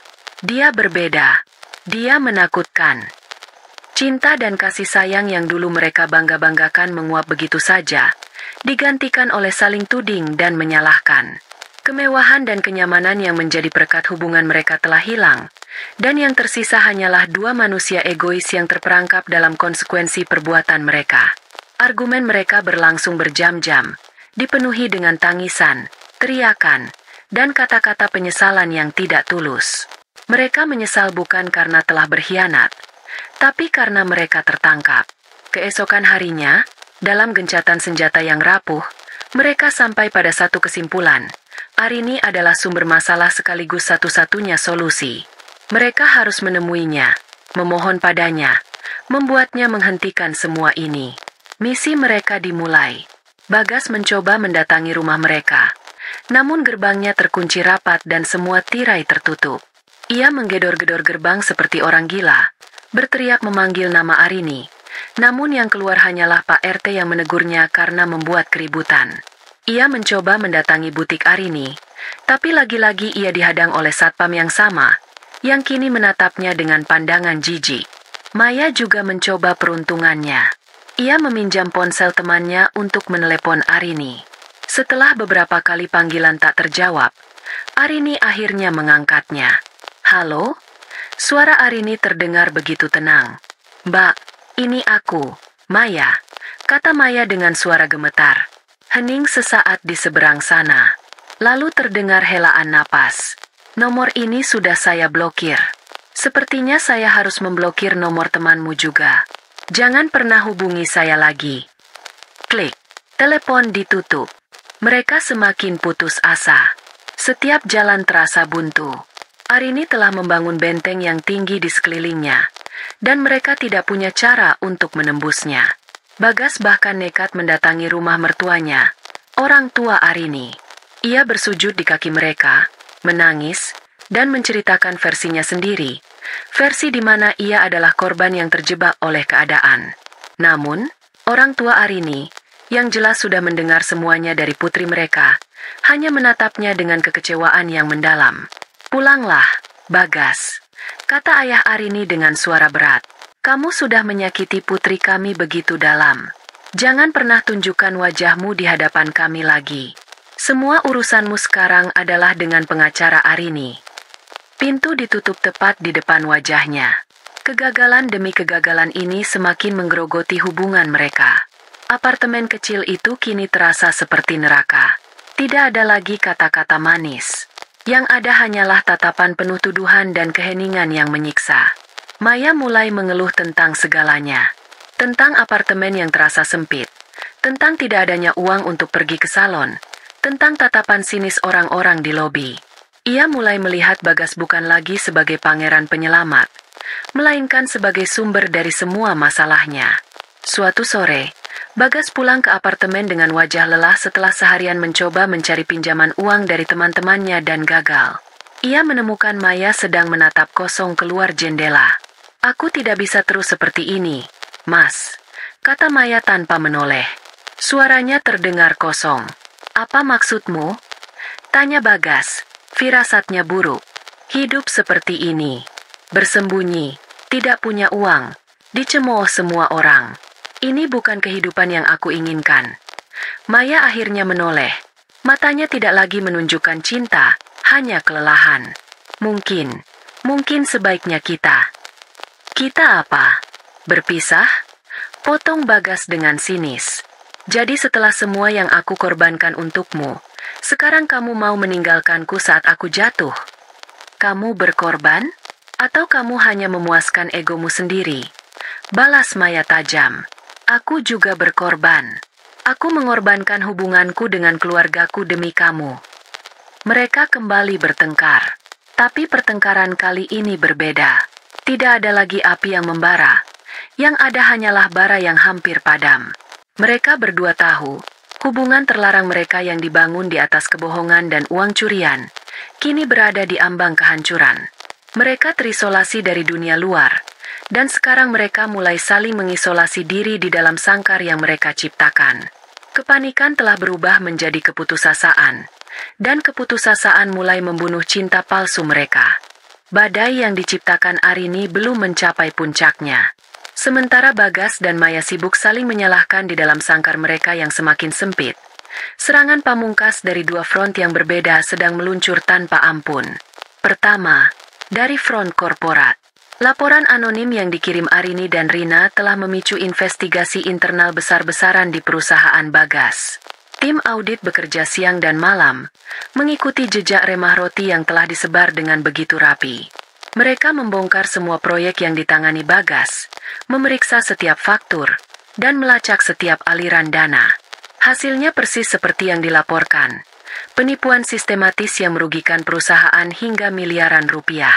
berbeda. Dia menakutkan. Cinta dan kasih sayang yang dulu mereka bangga-banggakan menguap begitu saja, digantikan oleh saling tuding dan menyalahkan. Kemewahan dan kenyamanan yang menjadi perekat hubungan mereka telah hilang, dan yang tersisa hanyalah dua manusia egois yang terperangkap dalam konsekuensi perbuatan mereka. Argumen mereka berlangsung berjam-jam, dipenuhi dengan tangisan, teriakan, dan kata-kata penyesalan yang tidak tulus. Mereka menyesal bukan karena telah berkhianat, tapi karena mereka tertangkap. Keesokan harinya, dalam gencatan senjata yang rapuh, mereka sampai pada satu kesimpulan. Arini adalah sumber masalah sekaligus satu-satunya solusi. Mereka harus menemuinya, memohon padanya, membuatnya menghentikan semua ini. Misi mereka dimulai. Bagas mencoba mendatangi rumah mereka. Namun gerbangnya terkunci rapat dan semua tirai tertutup. Ia menggedor-gedor gerbang seperti orang gila, berteriak memanggil nama Arini. Namun yang keluar hanyalah Pak RT yang menegurnya karena membuat keributan. Ia mencoba mendatangi butik Arini, tapi lagi-lagi ia dihadang oleh satpam yang sama, yang kini menatapnya dengan pandangan jijik. Maya juga mencoba peruntungannya. Ia meminjam ponsel temannya untuk menelepon Arini. Setelah beberapa kali panggilan tak terjawab, Arini akhirnya mengangkatnya. Halo? Suara Arini terdengar begitu tenang. Mbak, ini aku, Maya, kata Maya dengan suara gemetar. Hening sesaat di seberang sana. Lalu terdengar helaan napas. Nomor ini sudah saya blokir. Sepertinya saya harus memblokir nomor temanmu juga. Jangan pernah hubungi saya lagi. Klik. Telepon ditutup. Mereka semakin putus asa. Setiap jalan terasa buntu. Arini telah membangun benteng yang tinggi di sekelilingnya, dan mereka tidak punya cara untuk menembusnya. Bagas bahkan nekat mendatangi rumah mertuanya, orang tua Arini. Ia bersujud di kaki mereka, menangis, dan menceritakan versinya sendiri, versi di mana ia adalah korban yang terjebak oleh keadaan. Namun, orang tua Arini, yang jelas sudah mendengar semuanya dari putri mereka, hanya menatapnya dengan kekecewaan yang mendalam. Pulanglah, Bagas, kata ayah Arini dengan suara berat. Kamu sudah menyakiti putri kami begitu dalam. Jangan pernah tunjukkan wajahmu di hadapan kami lagi. Semua urusanmu sekarang adalah dengan pengacara Arini. Pintu ditutup tepat di depan wajahnya. Kegagalan demi kegagalan ini semakin menggerogoti hubungan mereka. Apartemen kecil itu kini terasa seperti neraka. Tidak ada lagi kata-kata manis. Yang ada hanyalah tatapan penuh tuduhan dan keheningan yang menyiksa. Maya mulai mengeluh tentang segalanya. Tentang apartemen yang terasa sempit. Tentang tidak adanya uang untuk pergi ke salon. Tentang tatapan sinis orang-orang di lobi. Ia mulai melihat Bagas bukan lagi sebagai pangeran penyelamat, melainkan sebagai sumber dari semua masalahnya. Suatu sore, Bagas pulang ke apartemen dengan wajah lelah setelah seharian mencoba mencari pinjaman uang dari teman-temannya dan gagal. Ia menemukan Maya sedang menatap kosong keluar jendela. Aku tidak bisa terus seperti ini, Mas, kata Maya tanpa menoleh. Suaranya terdengar kosong. Apa maksudmu? Tanya Bagas. Firasatnya buruk. Hidup seperti ini. Bersembunyi, tidak punya uang, dicemooh semua orang. Ini bukan kehidupan yang aku inginkan. Maya akhirnya menoleh. Matanya tidak lagi menunjukkan cinta, hanya kelelahan. Mungkin sebaiknya kita. Kita apa? Berpisah? Potong Bagas dengan sinis. Jadi setelah semua yang aku korbankan untukmu, sekarang kamu mau meninggalkanku saat aku jatuh? Kamu berkorban? Atau kamu hanya memuaskan egomu sendiri? Balas Maya tajam. Aku juga berkorban. Aku mengorbankan hubunganku dengan keluargaku demi kamu. Mereka kembali bertengkar. Tapi pertengkaran kali ini berbeda. Tidak ada lagi api yang membara. Yang ada hanyalah bara yang hampir padam. Mereka berdua tahu, hubungan terlarang mereka yang dibangun di atas kebohongan dan uang curian, kini berada di ambang kehancuran. Mereka terisolasi dari dunia luar, dan sekarang mereka mulai saling mengisolasi diri di dalam sangkar yang mereka ciptakan. Kepanikan telah berubah menjadi keputusasaan, dan keputusasaan mulai membunuh cinta palsu mereka. Badai yang diciptakan Arini belum mencapai puncaknya. Sementara Bagas dan Maya sibuk saling menyalahkan di dalam sangkar mereka yang semakin sempit. Serangan pamungkas dari dua front yang berbeda sedang meluncur tanpa ampun. Pertama, dari front korporat. Laporan anonim yang dikirim Arini dan Rina telah memicu investigasi internal besar-besaran di perusahaan Bagas. Tim audit bekerja siang dan malam, mengikuti jejak remah roti yang telah disebar dengan begitu rapi. Mereka membongkar semua proyek yang ditangani Bagas, memeriksa setiap faktur, dan melacak setiap aliran dana. Hasilnya persis seperti yang dilaporkan. Penipuan sistematis yang merugikan perusahaan hingga miliaran rupiah.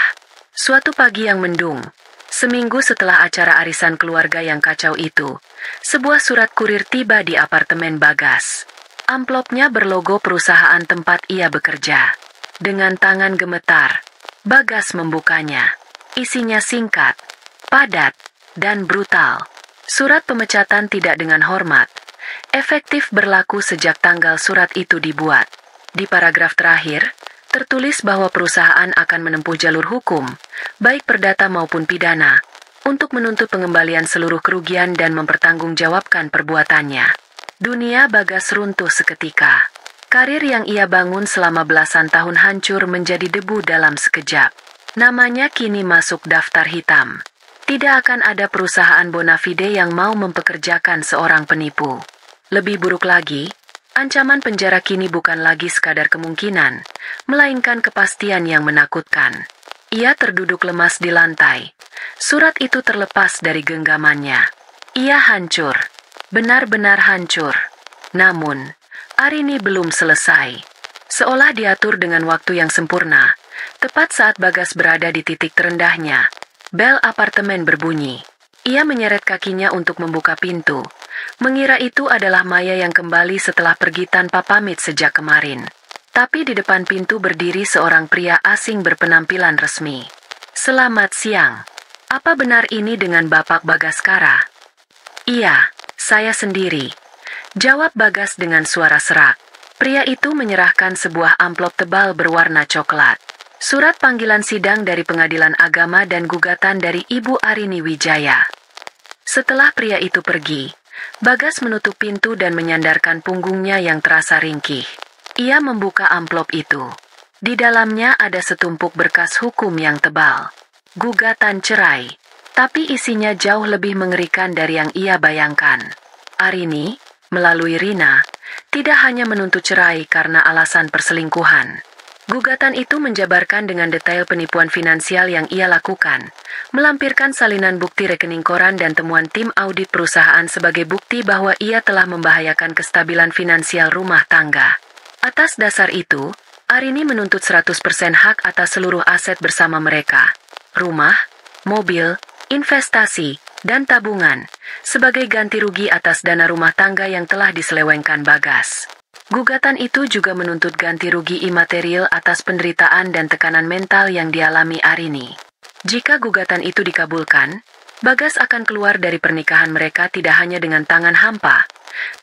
Suatu pagi yang mendung, seminggu setelah acara arisan keluarga yang kacau itu, sebuah surat kurir tiba di apartemen Bagas. Amplopnya berlogo perusahaan tempat ia bekerja. Dengan tangan gemetar, Bagas membukanya. Isinya singkat, padat, dan brutal. Surat pemecatan tidak dengan hormat. Efektif berlaku sejak tanggal surat itu dibuat. Di paragraf terakhir, tertulis bahwa perusahaan akan menempuh jalur hukum, baik perdata maupun pidana, untuk menuntut pengembalian seluruh kerugian dan mempertanggungjawabkan perbuatannya. Dunia Bagas runtuh seketika. Karir yang ia bangun selama belasan tahun hancur menjadi debu dalam sekejap. Namanya kini masuk daftar hitam. Tidak akan ada perusahaan bona fide yang mau mempekerjakan seorang penipu. Lebih buruk lagi, ancaman penjara kini bukan lagi sekadar kemungkinan, melainkan kepastian yang menakutkan. Ia terduduk lemas di lantai. Surat itu terlepas dari genggamannya. Ia hancur. Benar-benar hancur. Namun, Arini belum selesai. Seolah diatur dengan waktu yang sempurna, tepat saat Bagas berada di titik terendahnya, bel apartemen berbunyi. Ia menyeret kakinya untuk membuka pintu. Mengira itu adalah Maya yang kembali setelah pergi tanpa pamit sejak kemarin. Tapi di depan pintu berdiri seorang pria asing berpenampilan resmi. "Selamat siang. Apa benar ini dengan Bapak Bagaskara?" "Iya, saya sendiri," jawab Bagas dengan suara serak. Pria itu menyerahkan sebuah amplop tebal berwarna coklat. Surat panggilan sidang dari Pengadilan Agama dan Gugatan dari Ibu Arini Wijaya. Setelah pria itu pergi, Bagas menutup pintu dan menyandarkan punggungnya yang terasa ringkih. Ia membuka amplop itu. Di dalamnya ada setumpuk berkas hukum yang tebal. Gugatan cerai. Tapi isinya jauh lebih mengerikan dari yang ia bayangkan. Arini, melalui Rina, tidak hanya menuntut cerai karena alasan perselingkuhan. Gugatan itu menjabarkan dengan detail penipuan finansial yang ia lakukan, melampirkan salinan bukti rekening koran dan temuan tim audit perusahaan sebagai bukti bahwa ia telah membahayakan kestabilan finansial rumah tangga. Atas dasar itu, Arini menuntut 100% hak atas seluruh aset bersama mereka, rumah, mobil, investasi, dan tabungan, sebagai ganti rugi atas dana rumah tangga yang telah diselewengkan Bagas. Gugatan itu juga menuntut ganti rugi imaterial atas penderitaan dan tekanan mental yang dialami Arini. Jika gugatan itu dikabulkan, Bagas akan keluar dari pernikahan mereka tidak hanya dengan tangan hampa,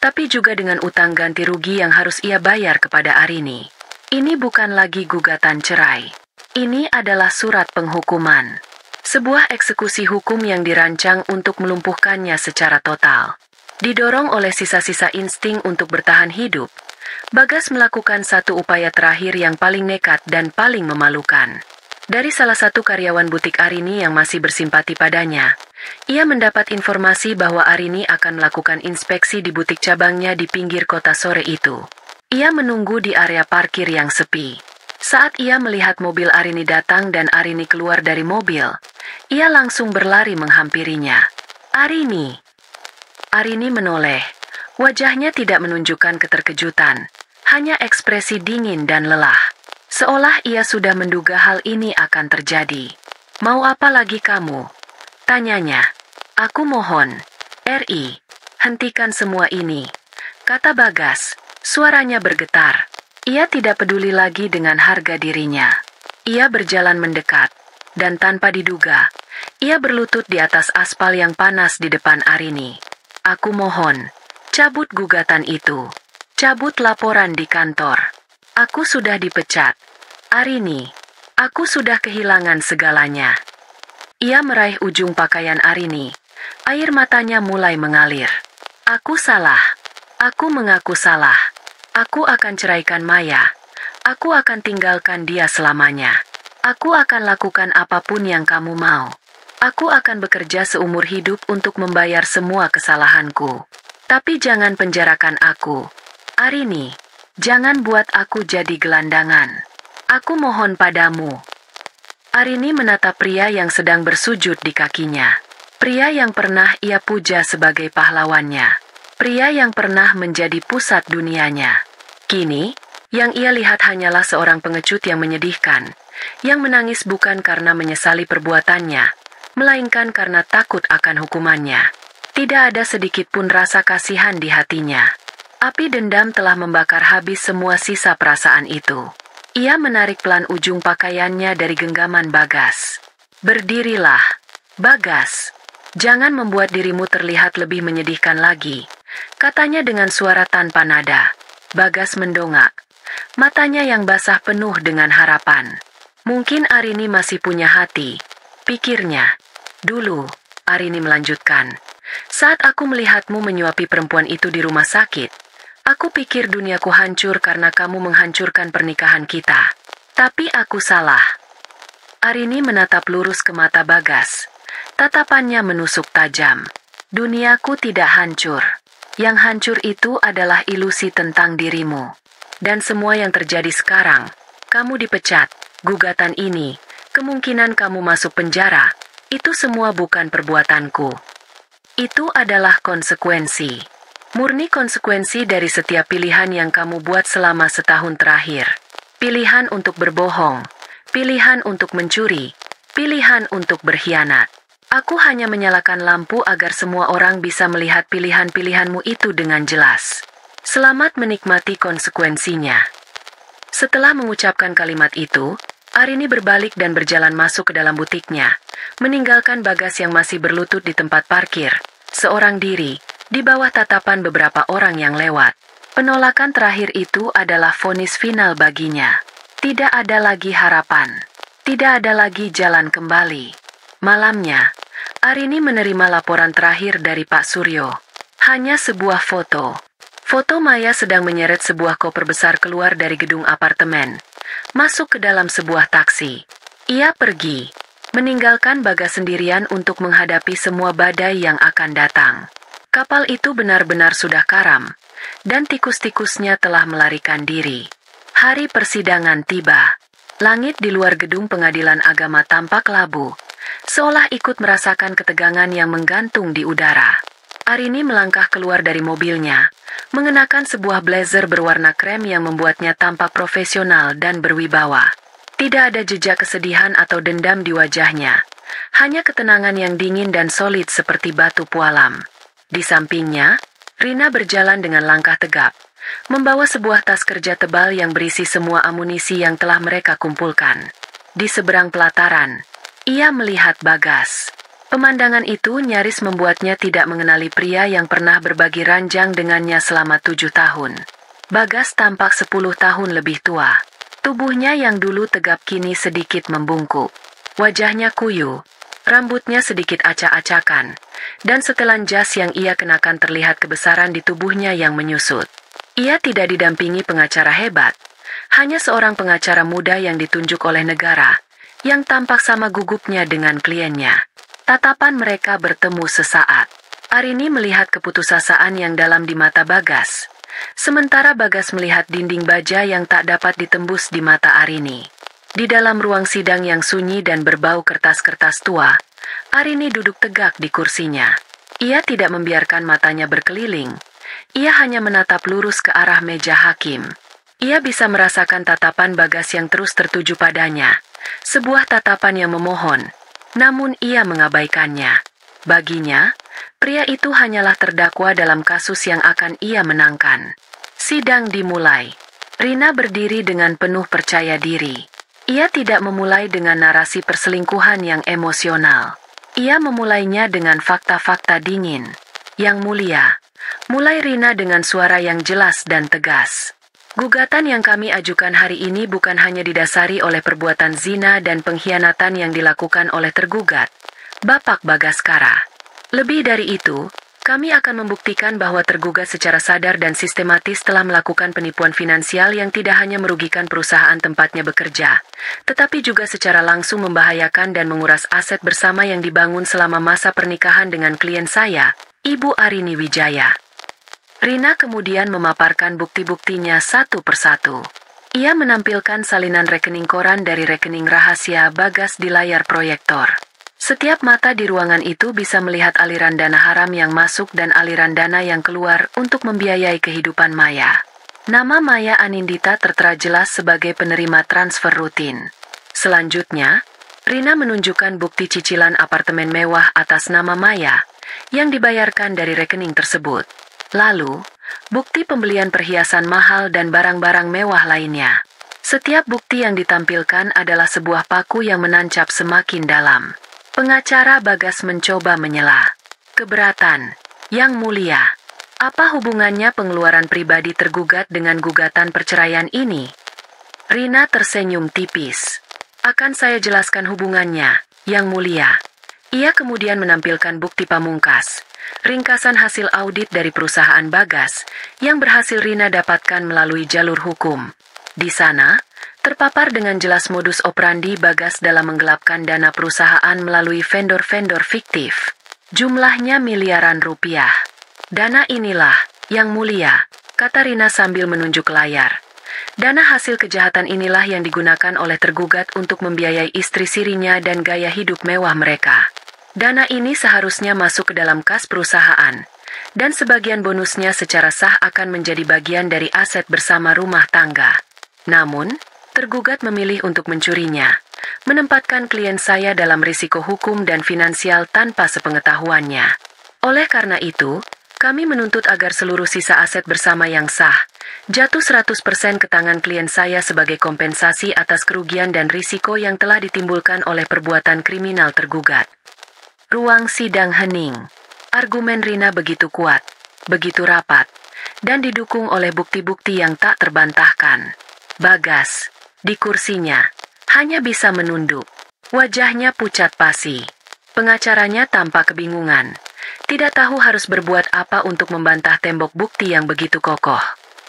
tapi juga dengan utang ganti rugi yang harus ia bayar kepada Arini. Ini bukan lagi gugatan cerai. Ini adalah surat penghukuman. Sebuah eksekusi hukum yang dirancang untuk melumpuhkannya secara total. Didorong oleh sisa-sisa insting untuk bertahan hidup, Bagas melakukan satu upaya terakhir yang paling nekat dan paling memalukan. Dari salah satu karyawan butik Arini yang masih bersimpati padanya, ia mendapat informasi bahwa Arini akan melakukan inspeksi di butik cabangnya di pinggir kota sore itu. Ia menunggu di area parkir yang sepi. Saat ia melihat mobil Arini datang dan Arini keluar dari mobil, ia langsung berlari menghampirinya. "Arini!" Arini menoleh, Wajahnya tidak menunjukkan keterkejutan, hanya ekspresi dingin dan lelah. Seolah ia sudah menduga hal ini akan terjadi. "Mau apa lagi kamu?" tanyanya. "Aku mohon, Ri, hentikan semua ini," kata Bagas. Suaranya bergetar. Ia tidak peduli lagi dengan harga dirinya. Ia berjalan mendekat, dan tanpa diduga, ia berlutut di atas aspal yang panas di depan Arini. "Aku mohon, cabut gugatan itu. Cabut laporan di kantor. Aku sudah dipecat. Arini, aku sudah kehilangan segalanya." Ia meraih ujung pakaian Arini. Air matanya mulai mengalir. "Aku salah. Aku mengaku salah. Aku akan ceraikan Maya. Aku akan tinggalkan dia selamanya. Aku akan lakukan apapun yang kamu mau. Aku akan bekerja seumur hidup untuk membayar semua kesalahanku. Tapi jangan penjarakan aku. Arini, jangan buat aku jadi gelandangan. Aku mohon padamu." Arini menatap pria yang sedang bersujud di kakinya. Pria yang pernah ia puja sebagai pahlawannya. Pria yang pernah menjadi pusat dunianya. Kini, yang ia lihat hanyalah seorang pengecut yang menyedihkan, yang menangis bukan karena menyesali perbuatannya, melainkan karena takut akan hukumannya. Tidak ada sedikit pun rasa kasihan di hatinya. Api dendam telah membakar habis semua sisa perasaan itu. Ia menarik pelan ujung pakaiannya dari genggaman Bagas. "Berdirilah, Bagas. Jangan membuat dirimu terlihat lebih menyedihkan lagi," katanya dengan suara tanpa nada. Bagas mendongak. Matanya yang basah penuh dengan harapan. "Mungkin Arini masih punya hati," pikirnya. "Dulu," Arini melanjutkan, "saat aku melihatmu menyuapi perempuan itu di rumah sakit, aku pikir duniaku hancur karena kamu menghancurkan pernikahan kita. Tapi aku salah." Arini menatap lurus ke mata Bagas. Tatapannya menusuk tajam. "Duniaku tidak hancur. Yang hancur itu adalah ilusi tentang dirimu. Dan semua yang terjadi sekarang, kamu dipecat, gugatan ini, kemungkinan kamu masuk penjara, itu semua bukan perbuatanku. Itu adalah konsekuensi. Murni konsekuensi dari setiap pilihan yang kamu buat selama setahun terakhir. Pilihan untuk berbohong, pilihan untuk mencuri, pilihan untuk berkhianat. Aku hanya menyalakan lampu agar semua orang bisa melihat pilihan-pilihanmu itu dengan jelas. Selamat menikmati konsekuensinya." Setelah mengucapkan kalimat itu, Arini berbalik dan berjalan masuk ke dalam butiknya, meninggalkan Bagas yang masih berlutut di tempat parkir, seorang diri, di bawah tatapan beberapa orang yang lewat. Penolakan terakhir itu adalah vonis final baginya. Tidak ada lagi harapan. Tidak ada lagi jalan kembali. Malamnya, Arini menerima laporan terakhir dari Pak Suryo. Hanya sebuah foto. Foto Maya sedang menyeret sebuah koper besar keluar dari gedung apartemen, masuk ke dalam sebuah taksi. Ia pergi, meninggalkan Bagas sendirian untuk menghadapi semua badai yang akan datang. Kapal itu benar-benar sudah karam, dan tikus-tikusnya telah melarikan diri. Hari persidangan tiba. Langit di luar gedung pengadilan agama tampak labu, seolah ikut merasakan ketegangan yang menggantung di udara. Arini melangkah keluar dari mobilnya, mengenakan sebuah blazer berwarna krem yang membuatnya tampak profesional dan berwibawa. Tidak ada jejak kesedihan atau dendam di wajahnya, hanya ketenangan yang dingin dan solid seperti batu pualam. Di sampingnya, Rina berjalan dengan langkah tegap, membawa sebuah tas kerja tebal yang berisi semua amunisi yang telah mereka kumpulkan. Di seberang pelataran, ia melihat Bagas. Pemandangan itu nyaris membuatnya tidak mengenali pria yang pernah berbagi ranjang dengannya selama 7 tahun. Bagas tampak 10 tahun lebih tua. Tubuhnya yang dulu tegap kini sedikit membungkuk. Wajahnya kuyu, rambutnya sedikit acak-acakan, dan setelan jas yang ia kenakan terlihat kebesaran di tubuhnya yang menyusut. Ia tidak didampingi pengacara hebat, hanya seorang pengacara muda yang ditunjuk oleh negara, yang tampak sama gugupnya dengan kliennya. Tatapan mereka bertemu sesaat. Arini melihat keputusasaan yang dalam di mata Bagas, sementara Bagas melihat dinding baja yang tak dapat ditembus di mata Arini. Di dalam ruang sidang yang sunyi dan berbau kertas-kertas tua, Arini duduk tegak di kursinya. Ia tidak membiarkan matanya berkeliling, Ia hanya menatap lurus ke arah meja hakim. Ia bisa merasakan tatapan Bagas yang terus tertuju padanya. Sebuah tatapan yang memohon. Namun ia mengabaikannya. Baginya, pria itu hanyalah terdakwa dalam kasus yang akan ia menangkan. Sidang dimulai. Rina berdiri dengan penuh percaya diri. Ia tidak memulai dengan narasi perselingkuhan yang emosional. Ia memulainya dengan fakta-fakta dingin. Yang mulia, mulai Rina dengan suara yang jelas dan tegas. Gugatan yang kami ajukan hari ini bukan hanya didasari oleh perbuatan zina dan pengkhianatan yang dilakukan oleh tergugat, Bapak Bagaskara. Lebih dari itu, kami akan membuktikan bahwa tergugat secara sadar dan sistematis telah melakukan penipuan finansial yang tidak hanya merugikan perusahaan tempatnya bekerja, tetapi juga secara langsung membahayakan dan menguras aset bersama yang dibangun selama masa pernikahan dengan klien saya, Ibu Arini Wijaya. Rina kemudian memaparkan bukti-buktinya satu persatu. Ia menampilkan salinan rekening koran dari rekening rahasia Bagas di layar proyektor. Setiap mata di ruangan itu bisa melihat aliran dana haram yang masuk dan aliran dana yang keluar untuk membiayai kehidupan Maya. Nama Maya Anindita tertera jelas sebagai penerima transfer rutin. Selanjutnya, Rina menunjukkan bukti cicilan apartemen mewah atas nama Maya yang dibayarkan dari rekening tersebut. Lalu, bukti pembelian perhiasan mahal dan barang-barang mewah lainnya. Setiap bukti yang ditampilkan adalah sebuah paku yang menancap semakin dalam. Pengacara Bagas mencoba menyela. Keberatan, Yang Mulia. Apa hubungannya pengeluaran pribadi tergugat dengan gugatan perceraian ini? Rina tersenyum tipis. Akan saya jelaskan hubungannya, Yang Mulia. Ia kemudian menampilkan bukti pamungkas, ringkasan hasil audit dari perusahaan Bagas, yang berhasil Rina dapatkan melalui jalur hukum. Di sana, terpapar dengan jelas modus operandi Bagas dalam menggelapkan dana perusahaan melalui vendor-vendor fiktif. Jumlahnya miliaran rupiah. Dana inilah, Yang Mulia, kata Rina sambil menunjuk layar. Dana hasil kejahatan inilah yang digunakan oleh tergugat untuk membiayai istri sirinya dan gaya hidup mewah mereka. Dana ini seharusnya masuk ke dalam kas perusahaan, dan sebagian bonusnya secara sah akan menjadi bagian dari aset bersama rumah tangga. Namun, tergugat memilih untuk mencurinya, menempatkan klien saya dalam risiko hukum dan finansial tanpa sepengetahuannya. Oleh karena itu, kami menuntut agar seluruh sisa aset bersama yang sah, jatuh 100% ke tangan klien saya sebagai kompensasi atas kerugian dan risiko yang telah ditimbulkan oleh perbuatan kriminal tergugat. Ruang sidang hening. Argumen Rina begitu kuat, begitu rapat, dan didukung oleh bukti-bukti yang tak terbantahkan. Bagas, di kursinya, hanya bisa menunduk. Wajahnya pucat pasi. Pengacaranya tampak kebingungan. Tidak tahu harus berbuat apa untuk membantah tembok bukti yang begitu kokoh.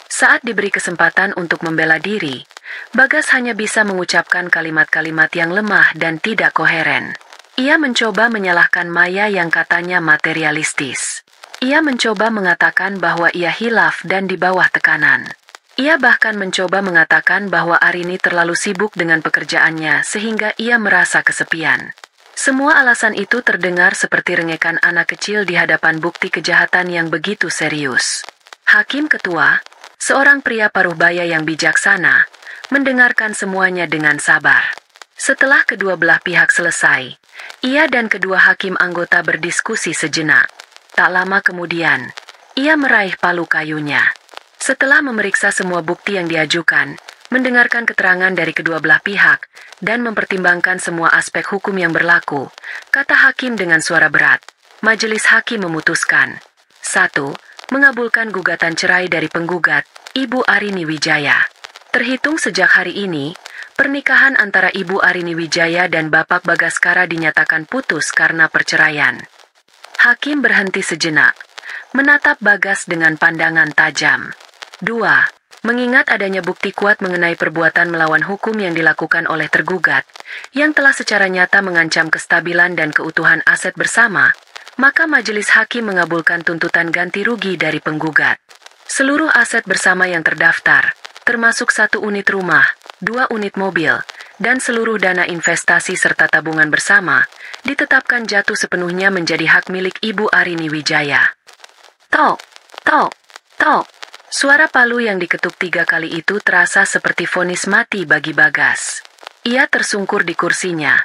Saat diberi kesempatan untuk membela diri, Bagas hanya bisa mengucapkan kalimat-kalimat yang lemah dan tidak koheren. Ia mencoba menyalahkan Maya yang katanya materialistis. Ia mencoba mengatakan bahwa ia hilaf dan di bawah tekanan. Ia bahkan mencoba mengatakan bahwa Arini terlalu sibuk dengan pekerjaannya sehingga ia merasa kesepian. Semua alasan itu terdengar seperti rengekan anak kecil di hadapan bukti kejahatan yang begitu serius. Hakim Ketua, seorang pria paruh baya yang bijaksana, mendengarkan semuanya dengan sabar. Setelah kedua belah pihak selesai, ia dan kedua hakim anggota berdiskusi sejenak. Tak lama kemudian, ia meraih palu kayunya. Setelah memeriksa semua bukti yang diajukan, mendengarkan keterangan dari kedua belah pihak, dan mempertimbangkan semua aspek hukum yang berlaku, kata hakim dengan suara berat, majelis hakim memutuskan. 1. Mengabulkan gugatan cerai dari penggugat, Ibu Arini Wijaya. Terhitung sejak hari ini, pernikahan antara Ibu Arini Wijaya dan Bapak Bagaskara dinyatakan putus karena perceraian. Hakim berhenti sejenak, menatap Bagas dengan pandangan tajam. 2. Mengingat adanya bukti kuat mengenai perbuatan melawan hukum yang dilakukan oleh tergugat, yang telah secara nyata mengancam kestabilan dan keutuhan aset bersama, maka majelis hakim mengabulkan tuntutan ganti rugi dari penggugat. Seluruh aset bersama yang terdaftar, termasuk 1 unit rumah, 2 unit mobil, dan seluruh dana investasi serta tabungan bersama, ditetapkan jatuh sepenuhnya menjadi hak milik Ibu Arini Wijaya. Tok, tok. Tok! Suara palu yang diketuk 3 kali itu terasa seperti vonis mati bagi Bagas. Ia tersungkur di kursinya,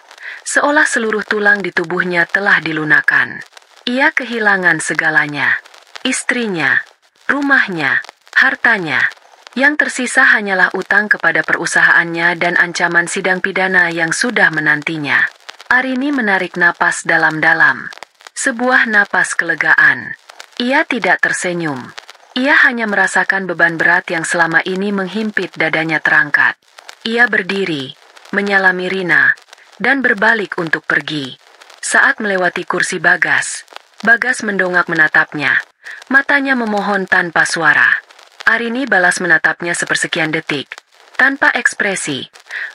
seolah seluruh tulang di tubuhnya telah dilunakan. Ia kehilangan segalanya. Istrinya, rumahnya, hartanya. Yang tersisa hanyalah utang kepada perusahaannya dan ancaman sidang pidana yang sudah menantinya. Arini menarik napas dalam-dalam. Sebuah napas kelegaan. Ia tidak tersenyum. Ia hanya merasakan beban berat yang selama ini menghimpit dadanya terangkat. Ia berdiri, menyalami Rina, dan berbalik untuk pergi. Saat melewati kursi Bagas, Bagas mendongak menatapnya. Matanya memohon tanpa suara. Arini balas menatapnya sepersekian detik, tanpa ekspresi,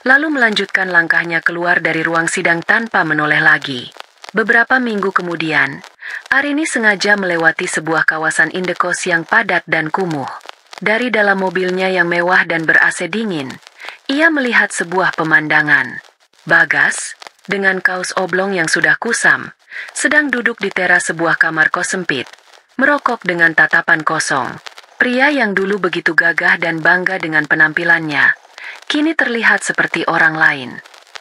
lalu melanjutkan langkahnya keluar dari ruang sidang tanpa menoleh lagi. Beberapa minggu kemudian, Arini sengaja melewati sebuah kawasan indekos yang padat dan kumuh. Dari dalam mobilnya yang mewah dan ber-AC dingin, ia melihat sebuah pemandangan. Bagas, dengan kaos oblong yang sudah kusam, sedang duduk di teras sebuah kamar kos sempit, merokok dengan tatapan kosong. Pria yang dulu begitu gagah dan bangga dengan penampilannya, kini terlihat seperti orang lain.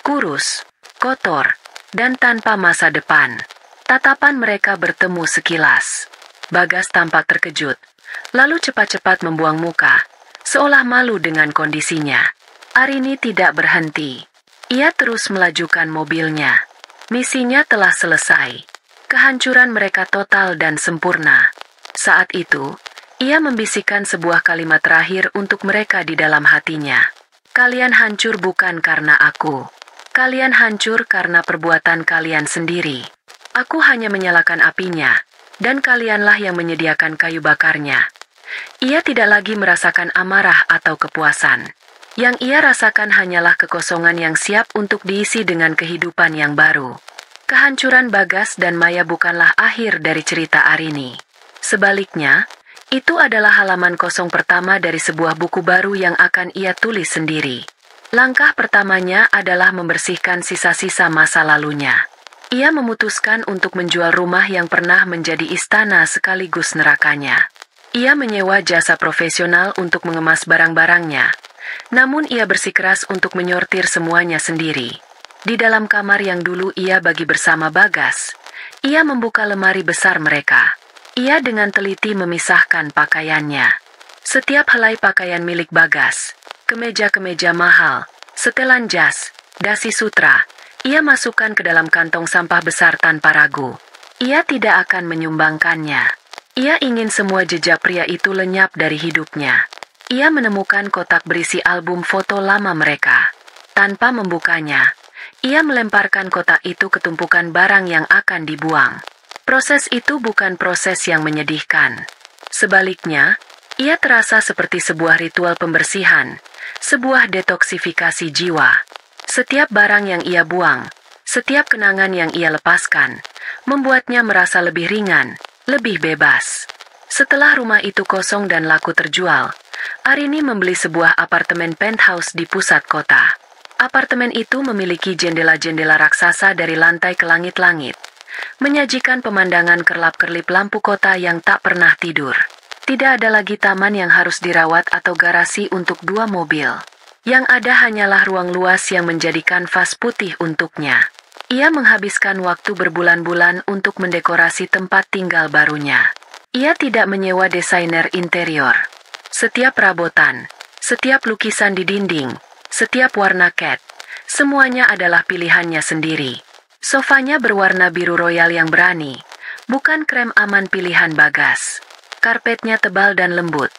Kurus, kotor, dan tanpa masa depan. Tatapan mereka bertemu sekilas. Bagas tampak terkejut, lalu cepat-cepat membuang muka, seolah malu dengan kondisinya. Arini tidak berhenti. Ia terus melajukan mobilnya. Misinya telah selesai. Kehancuran mereka total dan sempurna. Saat itu, ia membisikkan sebuah kalimat terakhir untuk mereka di dalam hatinya. Kalian hancur bukan karena aku. Kalian hancur karena perbuatan kalian sendiri. Aku hanya menyalakan apinya, dan kalianlah yang menyediakan kayu bakarnya. Ia tidak lagi merasakan amarah atau kepuasan. Yang ia rasakan hanyalah kekosongan yang siap untuk diisi dengan kehidupan yang baru. Kehancuran Bagas dan Maya bukanlah akhir dari cerita Arini. Sebaliknya, itu adalah halaman kosong pertama dari sebuah buku baru yang akan ia tulis sendiri. Langkah pertamanya adalah membersihkan sisa-sisa masa lalunya. Ia memutuskan untuk menjual rumah yang pernah menjadi istana sekaligus nerakanya. Ia menyewa jasa profesional untuk mengemas barang-barangnya. Namun ia bersikeras untuk menyortir semuanya sendiri. Di dalam kamar yang dulu ia bagi bersama Bagas, ia membuka lemari besar mereka. Ia dengan teliti memisahkan pakaiannya. Setiap helai pakaian milik Bagas, kemeja-kemeja mahal, setelan jas, dasi sutra, ia masukkan ke dalam kantong sampah besar tanpa ragu. Ia tidak akan menyumbangkannya. Ia ingin semua jejak pria itu lenyap dari hidupnya. Ia menemukan kotak berisi album foto lama mereka. Tanpa membukanya, ia melemparkan kotak itu ke tumpukan barang yang akan dibuang. Proses itu bukan proses yang menyedihkan. Sebaliknya, ia terasa seperti sebuah ritual pembersihan, sebuah detoksifikasi jiwa. Setiap barang yang ia buang, setiap kenangan yang ia lepaskan, membuatnya merasa lebih ringan, lebih bebas. Setelah rumah itu kosong dan laku terjual, Arini membeli sebuah apartemen penthouse di pusat kota. Apartemen itu memiliki jendela-jendela raksasa dari lantai ke langit-langit, menyajikan pemandangan kerlap-kerlip lampu kota yang tak pernah tidur. Tidak ada lagi taman yang harus dirawat atau garasi untuk 2 mobil. Yang ada hanyalah ruang luas yang menjadi kanvas putih untuknya. Ia menghabiskan waktu berbulan-bulan untuk mendekorasi tempat tinggal barunya. Ia tidak menyewa desainer interior. Setiap perabotan, setiap lukisan di dinding, setiap warna cat, semuanya adalah pilihannya sendiri. Sofanya berwarna biru royal yang berani, bukan krem aman pilihan Bagas. Karpetnya tebal dan lembut.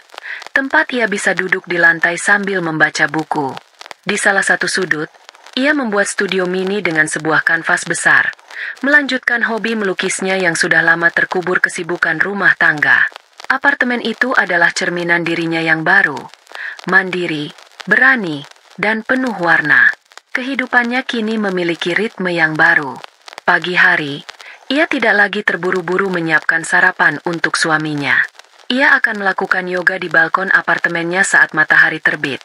Tempat ia bisa duduk di lantai sambil membaca buku. Di salah satu sudut, ia membuat studio mini dengan sebuah kanvas besar, melanjutkan hobi melukisnya yang sudah lama terkubur kesibukan rumah tangga. Apartemen itu adalah cerminan dirinya yang baru, mandiri, berani, dan penuh warna. Kehidupannya kini memiliki ritme yang baru. Pagi hari, ia tidak lagi terburu-buru menyiapkan sarapan untuk suaminya. Ia akan melakukan yoga di balkon apartemennya saat matahari terbit,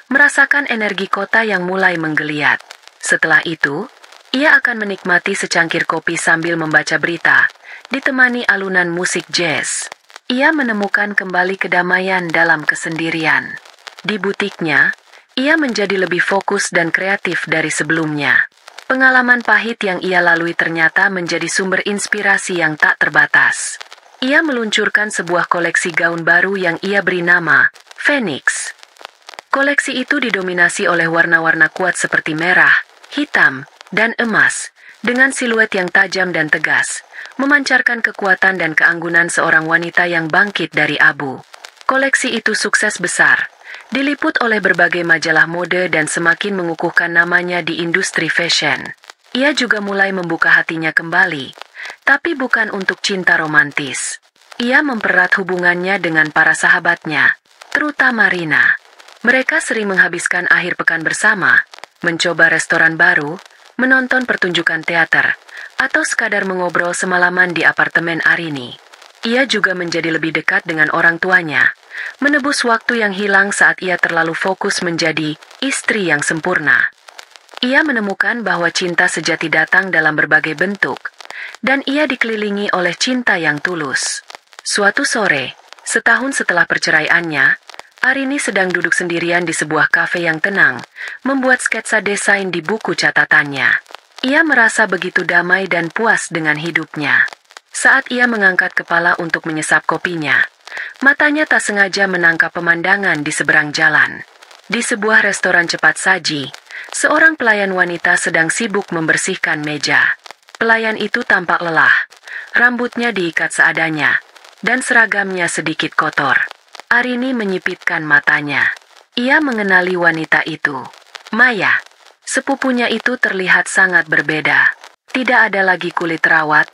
merasakan energi kota yang mulai menggeliat. Setelah itu, ia akan menikmati secangkir kopi sambil membaca berita, ditemani alunan musik jazz. Ia menemukan kembali kedamaian dalam kesendirian. Di butiknya, ia menjadi lebih fokus dan kreatif dari sebelumnya. Pengalaman pahit yang ia lalui ternyata menjadi sumber inspirasi yang tak terbatas. Ia meluncurkan sebuah koleksi gaun baru yang ia beri nama Phoenix. Koleksi itu didominasi oleh warna-warna kuat seperti merah, hitam, dan emas, dengan siluet yang tajam dan tegas, memancarkan kekuatan dan keanggunan seorang wanita yang bangkit dari abu. Koleksi itu sukses besar, diliput oleh berbagai majalah mode dan semakin mengukuhkan namanya di industri fashion. Ia juga mulai membuka hatinya kembali, tapi bukan untuk cinta romantis. Ia mempererat hubungannya dengan para sahabatnya, terutama Rina. Mereka sering menghabiskan akhir pekan bersama, mencoba restoran baru, menonton pertunjukan teater, atau sekadar mengobrol semalaman di apartemen Arini. Ia juga menjadi lebih dekat dengan orang tuanya, menebus waktu yang hilang saat ia terlalu fokus menjadi istri yang sempurna. Ia menemukan bahwa cinta sejati datang dalam berbagai bentuk, dan ia dikelilingi oleh cinta yang tulus. Suatu sore, setahun setelah perceraiannya, Arini sedang duduk sendirian di sebuah kafe yang tenang, membuat sketsa desain di buku catatannya. Ia merasa begitu damai dan puas dengan hidupnya. Saat ia mengangkat kepala untuk menyesap kopinya, matanya tak sengaja menangkap pemandangan di seberang jalan. Di sebuah restoran cepat saji, seorang pelayan wanita sedang sibuk membersihkan meja. Pelayan itu tampak lelah, rambutnya diikat seadanya, dan seragamnya sedikit kotor. Arini menyipitkan matanya. Ia mengenali wanita itu. Maya. Sepupunya itu terlihat sangat berbeda. Tidak ada lagi kulit rawat,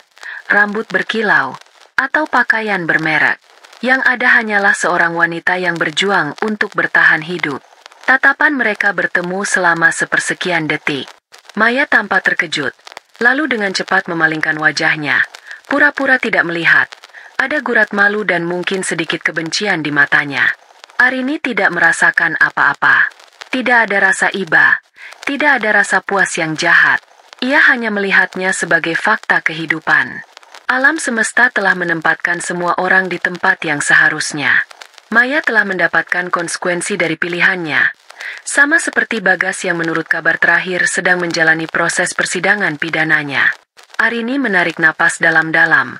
rambut berkilau, atau pakaian bermerek. Yang ada hanyalah seorang wanita yang berjuang untuk bertahan hidup. Tatapan mereka bertemu selama sepersekian detik. Maya tampak terkejut, lalu dengan cepat memalingkan wajahnya, pura-pura tidak melihat. Ada gurat malu dan mungkin sedikit kebencian di matanya. Arini tidak merasakan apa-apa. Tidak ada rasa iba, tidak ada rasa puas yang jahat. Ia hanya melihatnya sebagai fakta kehidupan. Alam semesta telah menempatkan semua orang di tempat yang seharusnya. Maya telah mendapatkan konsekuensi dari pilihannya. Sama seperti Bagas yang menurut kabar terakhir sedang menjalani proses persidangan pidananya. Arini menarik napas dalam-dalam,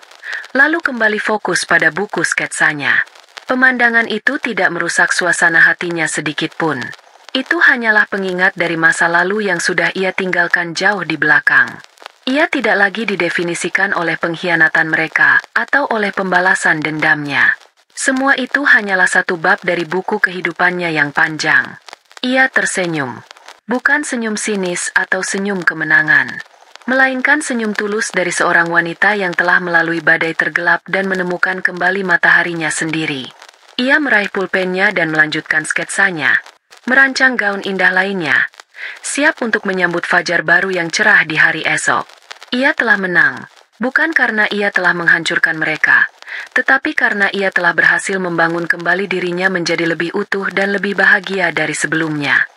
lalu kembali fokus pada buku sketsanya. Pemandangan itu tidak merusak suasana hatinya sedikit pun. Itu hanyalah pengingat dari masa lalu yang sudah ia tinggalkan jauh di belakang. Ia tidak lagi didefinisikan oleh pengkhianatan mereka atau oleh pembalasan dendamnya. Semua itu hanyalah satu bab dari buku kehidupannya yang panjang. Ia tersenyum. Bukan senyum sinis atau senyum kemenangan, melainkan senyum tulus dari seorang wanita yang telah melalui badai tergelap dan menemukan kembali mataharinya sendiri. Ia meraih pulpennya dan melanjutkan sketsanya, merancang gaun indah lainnya, siap untuk menyambut fajar baru yang cerah di hari esok. Ia telah menang, bukan karena ia telah menghancurkan mereka, tetapi karena ia telah berhasil membangun kembali dirinya menjadi lebih utuh dan lebih bahagia dari sebelumnya.